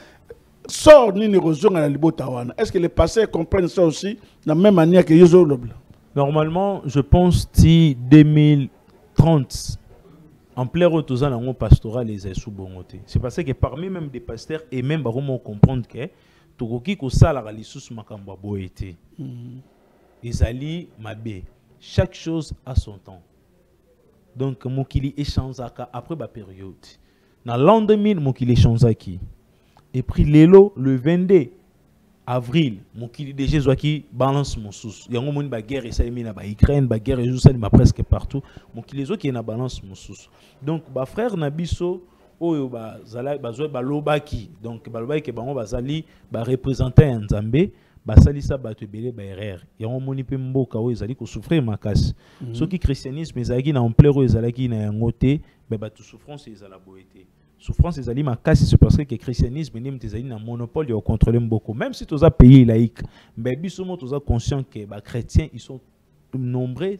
sort nini rozonga na libota wana est-ce que les pasteurs comprennent ça aussi de la même manière que yozo lobla? Normalement je pense si 2030 en plein retour dans pastoral les sous bongoté c'est parce que parmi même des pasteurs et même vraiment comprendre que tokoki ko sala la lisusu makambo boete ezali mabe chaque chose a son temps. Donc mokili échangeaka après ba période. Dans l'an 2000 mokili échangeaki. Et puis lelo le 22 avril mokili déjà zwaki balance mosusu. Yango moni ba guerre esalemi na ba Ukraine ba guerre esalemi presque partout. Mokili zo ki na balance mosusu. Donc ba frère na biso oyo ba zala ba zo ba lobaki. Donc ba lobaki ke bango bazali ba représenter Nzambe. Basalisa bato belé ba erreur yango moni pe mboka o ezali ko souffrir makasi soki christianisme ezalaki na ampleur ezalaki na yango te mais bato souffrance ezala boete souffrance ezali makasi, c'est parce que le christianisme n'est pas un monopole de contrôler beaucoup. Même si tous les pays laïcs, mais biso mo tous conscient que les chrétiens ils sont nombreux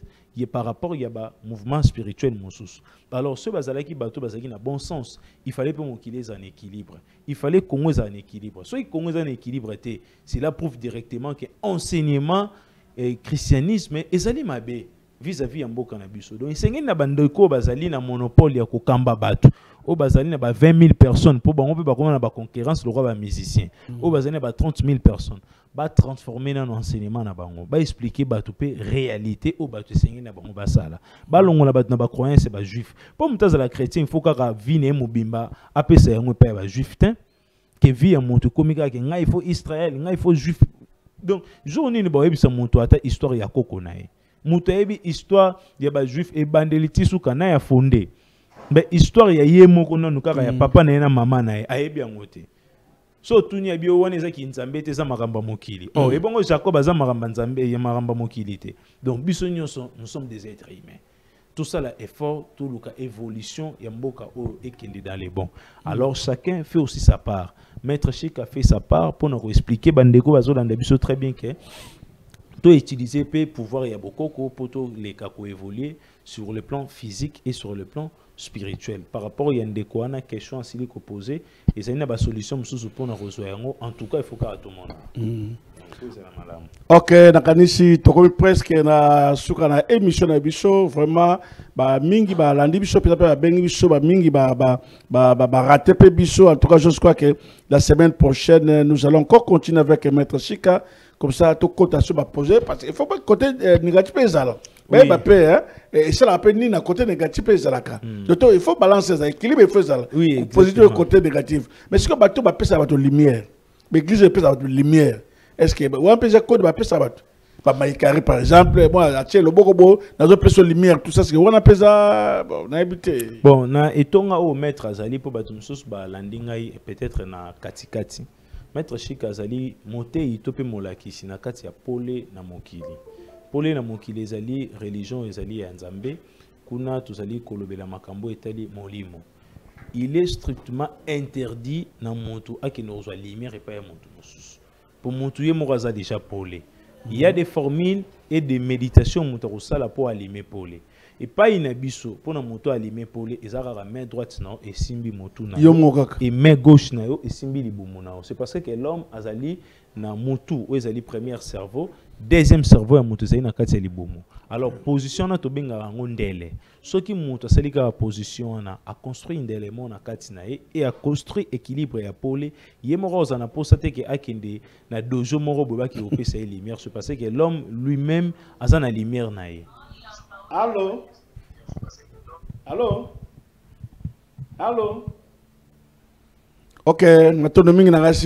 par rapport à un mouvement spirituel moussous. Alors ceux bazalaki bato bazalaki na bon sens, il fallait pour qu'ils les en équilibre. Il fallait qu'on ait en équilibre. Soit qu'on ait en équilibre, cela prouve directement que enseignement et christianisme ezali mabe vis-à-vis ya mboka na biso. Donc sengi na bandeko bazali na monopole ya kokamba bato. O bazali na ba 20 000 personnes pour bango pe ba koma na ba concurrence le roi ba musicien. O bazali na ba 30 000 personnes. Ba transformer dans enseignement na bango. Ba expliquer bato pe réalité o bato sengi na bango basala. Ba longola bato na ba croyance ba juif. Pour mutaza la chrétien il faut ka vine mobimba apesa yango pe ba juif tin que vie ya montu komika ke nga il faut Israël, nga il faut juif. Donc journée ne ba yebisa montu ata histoire ya koko na ye. Montu yebi histoire ya ba juif e bandeliti suka na ya fondé. Mais histoire ya ye moko nanu kaka ya papa na ye na mama na ye ayebi yango te. So tuni ya bio wana ezaki nzambe te za makamba mokili. Oh ebongo Jacob aza makamba nzambe ya makamba mokili te. Donc biso nyonso nous sommes des êtres humains. Tout ça là effort, tout le cas évolution ya mboka o ekende dans les bons. Alors chacun fait aussi sa part. Maître Chik a fait sa part pour nous expliquer bandeko bazo dans biso très bien que to utiliser pe pouvoir ya bokoko pour to les kako évoluer sur le plan physique et sur le plan spirituel. Par rapport à Yandeko, on a une question à poser et c'est une solution pour nous rejoindre. En tout cas, il faut qu'à tout le monde. Ok, nakanisi tokomi presque na suka na émission na biso vraiment ba mingi ba landi biso peut-être ba bengi biso ba mingi ba raté pe biso. En tout cas, je crois que la semaine prochaine nous allons encore continuer avec Maître Chika comme ça tout côté sur ba poser parce qu'il faut pas côté négatif ezala. Mais et ça la peine ni na côté négatif ezalaka. Donc il faut balancer ça équilibre il faut ça. Oui, positif le côté négatif. Mais ce que bateau ba pesa ba lumière. L'église pesa ba lumière. Est-ce que on peut dire code va pesa ba ba maïkari par exemple moi atie le bokobo na zo pesa lumière tout ça c'est on appelle ça bon na habité. Bon na etonga au maître azali po bato msusu ba landingai peut-être na katikati. Maître Chik azali monté itope molakisi na kati ya pole na mokili. Pole na mokili ezali religion ezali ya nzambe kuna tozali kolobela makambo etali molimo. Il est strictement interdit na montu akino ozwa lumière et pas ya montu mosusu. Pour montu ye moko aza déjà pole. Il y a des formules et des méditations montu kosala pour allumer pole. Et pas une biso pour na montu allumer pole ezaka la main droite na et simbi montu na et main gauche na yo et simbi libumu na. C'est parce que l'homme azali na montu ou ezali premier cerveau, deuxième cerveau ya montu ezali na kati ya libumu. Alors position na to benga ngondele. Ce qui montu asali ka position na a construire un élément na kati na et a construire équilibre ya pole. Ye moko za na posa te ke akende na dojo moko boba ki opesa lumière. C'est parce que l'homme lui-même aza na lumière na ye. Allô? Allô? Allô? Ok, maintenant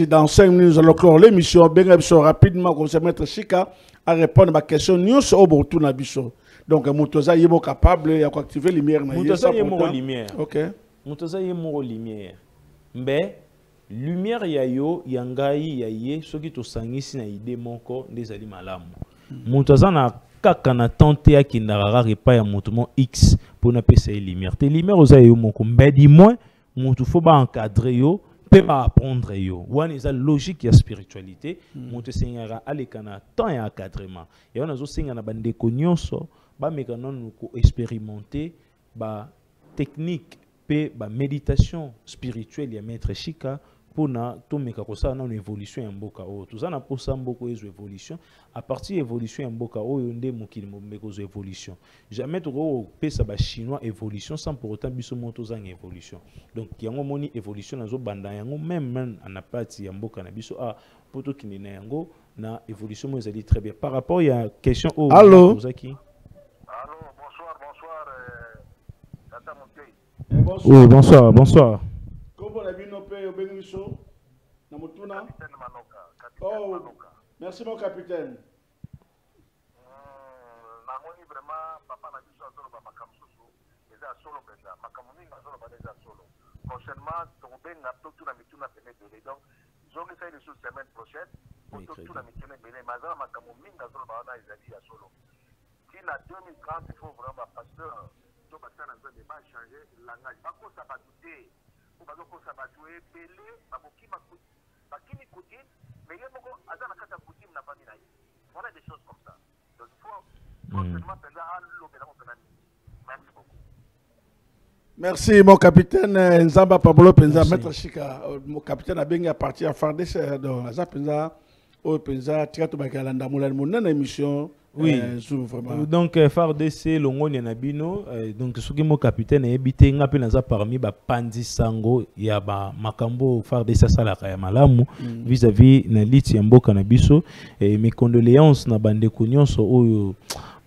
dans 5 minutes, nous allons clore l'émission. Bien rapidement, comme ça, Maître Chika à répondre à ma question. Nous sommes au retour biso. Donc, Moutoza est capable d'activer la lumière. Moutoza est mon lumière. Ok. Moutoza est mon lumière. Mais, lumière yayo, yangai, yaye, ce qui te sangisi na idée mon corps, des aliments malamu. Moutoza na kaka na tente ya kinara repa ya mouvement X pour na pesa lumière. Te lumière oza yo moko. Mais dis-moi, moutou faut ba encadrer yo. Peut pas apprendre yo. One is a logique ya spiritualité. Monte sengara alekana temps ya encadrement. Et on a zo sengana bande konyonso ba mekanon ko expérimenter ba technique pe ba méditation spirituelle ya Maître Chika pour na to meka ko sa na une évolution ya mboka o. Tout ça na posa mboko ezo évolution à partir évolution ya mboka o yonde mokili mbeko zo évolution. Jamais to ko pesa ba chinois évolution sans pour autant biso moto za évolution. Donc yango moni évolution na zo banda yango même na partie ya mboka na biso a poto kinina yango na évolution mo ezali très bien par rapport ya question au Allô? Allô, bonsoir Tata Montey. Oui, bonsoir. Comment la vie nous paye au Bénisso? Namutuna? Oh, merci mon capitaine. Namoni vraiment papa na biso azolo ba makamsusu eza solo pesa makamuninga azolo ba eza solo prochainement tobenga tout na mituna pene belé donc zongi ça les semaine prochaine pour tout na mituna belé mazala makamuninga azolo ba na ezali ya solo qui na 2030 il faut vraiment pasteur to basana nzo de ba changer langage ba ko ça ba douter pour bazokosa bato ebele babokima bakimi coutume mais ye moko aza na kati ya coutume na famille na ye. Voilà des choses comme ça. Donc il faut complètement penza alobela mopena nini. Merci beaucoup. Merci mon capitaine Nzamba Pablo Penza, maître Chika, mon capitaine a bien parti à faire des donc ça Penza au Penza tikato bakalanda mulana monana émission. Oui, donc FARDC Longoni Nabino, donc ce qui mon capitaine est habité ngapi naza parmi ba pandi sango ya ba makambo FARDC sala kaya malamu vis-à-vis na liti ya mboka na biso et mes condoléances na bande kunyonso oyo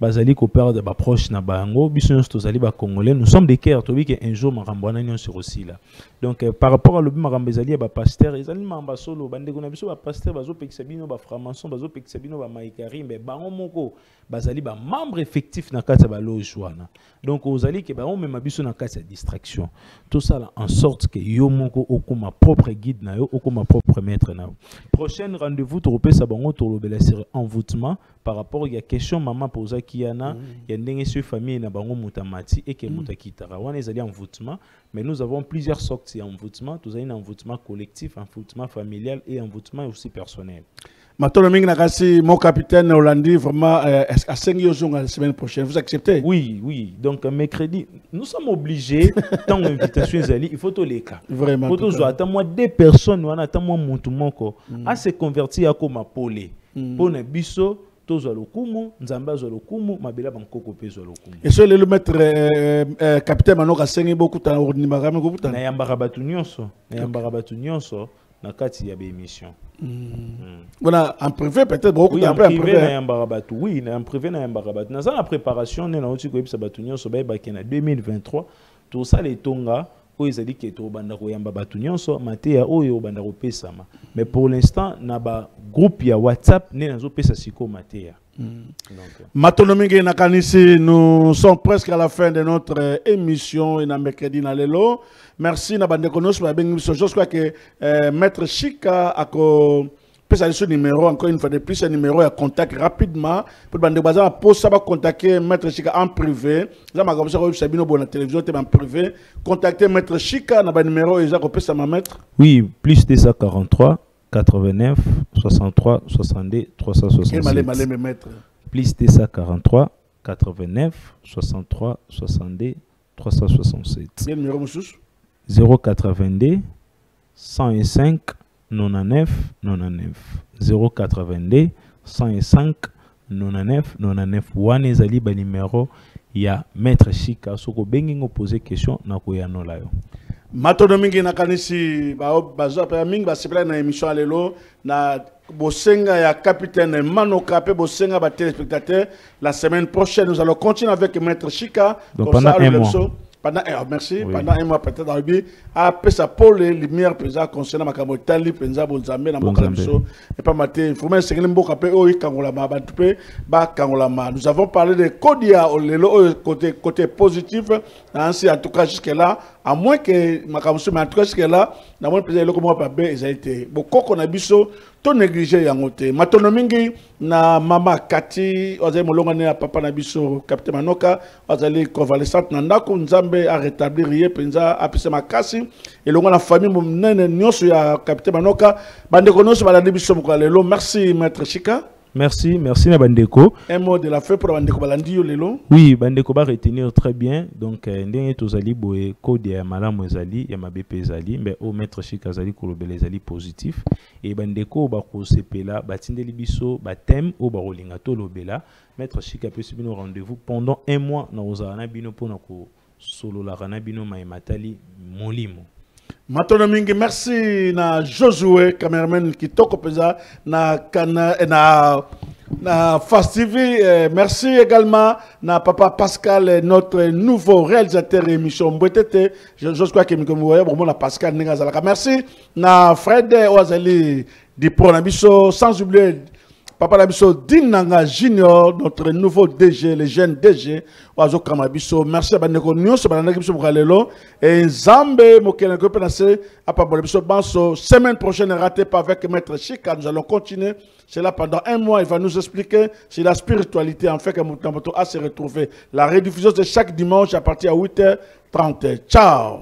bazali ko perdre ba proche na bango biso nyonso tozali ba congolais nous sommes des cœurs tobi que un jour makambo na nyonso aussi là donc par rapport à lobi makambo ezali ba pasteur ezali mamba solo bande ko na biso ba pasteur bazo pekisa bino ba franc-maçon bazo pekisa bino ba maïkari mais bango moko bazali ba membre effectif na kati ba loge wana donc ozali ke ba on même biso na kati ya distraction tout ça là en sorte que yo moko okoma propre guide na yo okoma propre maître na yo. Prochain rendez-vous to repesa bango to lobela sur envoûtement par rapport il y a question maman posa kiana ya ndenge sur famille na bango mutamati et que mutakitara wana ezali envoûtement mais nous avons plusieurs sortes d'envoûtement nous avons un envoûtement collectif envoûtement familial et envoûtement aussi personnel. Maintenant, mon capitaine Hollandi, vraiment, à 5 jours la semaine prochaine, vous acceptez? Oui, oui. Donc, mercredi, nous sommes obligés, tant l'invitation est allée, il faut tous les cas. Vraiment. Il faut attendre deux personnes, attendre mon à se convertir à comme Apolé. Pour ne biso, tozo lokumu, nzamba zo lokumu, mabela bankoko pe zo lokumu. Et sur le maître capitaine Manoka sengi beaucoup ta ordinima beaucoup ta. Na yambara batu nyonso, na yambara batu nyonso. Na kati ya émission. Voilà, en privé peut-être beaucoup en privé na yambarabatu. Oui, en privé na yambarabatu. Na la préparation na oti ko ebisa batu nyonso ba ba na 2023. Tout ça les tonga o ezali ke to banda ko yamba batu nyonso mateya oyo banda ko pesama. Mais pour l'instant na ba groupe ya WhatsApp ne nazo pesa siko mateya. Matonomingi Nakanisi, nous sommes presque à la fin de notre émission et na mercredi na lelo. Merci na bande konos ba bengi je crois que maître Chika ako pesa ce numéro encore une fois de plus un numéro à contact rapidement pour bande baza pour ça va contacter maître Chika en privé. Za ma comme ça ko sabino bon na télévision te en privé. Contacter maître Chika na ba numéro et za ko pesa ma maître. Oui, plus 243 89 63 62 367. Plus 243 89 63 62 367. Quel numéro monsieur? 082 105 99 99 082 105 99 99 wana ezali ba numéro ya maître Chika soko bengi ngo poser question na ko ya no layo. Matono mingi nakanisi bazo pa mingi basepela na émission alelo na bosenga ya capitaine Manoka pe bosenga ba téléspectateurs la semaine prochaine nous allons continuer avec maître Chika pendant un mois. Merci. Oui. Pendant un mois peut-être dans le but après ça pour les lumières présent concernant makambo tali penza bonzambe na mokamso et pas maté il faut même c'est mboka pe o kangola ma bantupe ba kangola ma nous avons parlé de Kodia lelo côté positif ainsi en tout cas jusque là à moins que makamso mais en tout cas jusque là na mon président loko mo pa be ezalité bokoko na biso to négliger yangote matono mingi na mama Kati ozali molonga ne papa na biso capitaine Manoka ozali convalescente na ndako nzambe a rétablir ye penza apesa makasi elonga na famille monene nyonso ya capitaine Manoka bandeko nyonso balandi biso moko lelo. Merci maître Chika. Merci, merci na bandeko. Un mot de la fin pour bandeko balandi yo lelo. Oui, bandeko ba retenir très bien. Donc ndenge tozali boye code ya malamu ezali ya mabepe ezali mais au maître Chika ezali kolobela ezali positif et bandeko ba ko sepela batindeli biso ba thème o ba rolinga to lobela maître Chika peut subir nos rendez-vous pendant un mois na ozana bino pona ko solo la rana bino maimatali molimo. Matono mingi merci na Josué cameraman kitoko peza na Fast TV. Merci également na papa Pascal notre nouveau réalisateur émission Mbwetete. Je crois que nous voyons vraiment la Pascal Nengazalaka. Merci na Fred Oazali di Pronabiso sans oublier Papa Nabiso Dinanga Junior, notre nouveau DG, le jeune DG, Oazo Kamabiso. Merci à Bandeko Nyos, Bandeko Moukalelo. Et Zambé, Mokele Kopenase, à Papa Nabiso Banso. Semaine prochaine, ne ratez pas avec Maître Chika. Nous allons continuer. C'est là pendant un mois. Il va nous expliquer si la spiritualité, en fait, que Moutamboto a se retrouvé. La rediffusion de chaque dimanche à partir de 8h30. Ciao!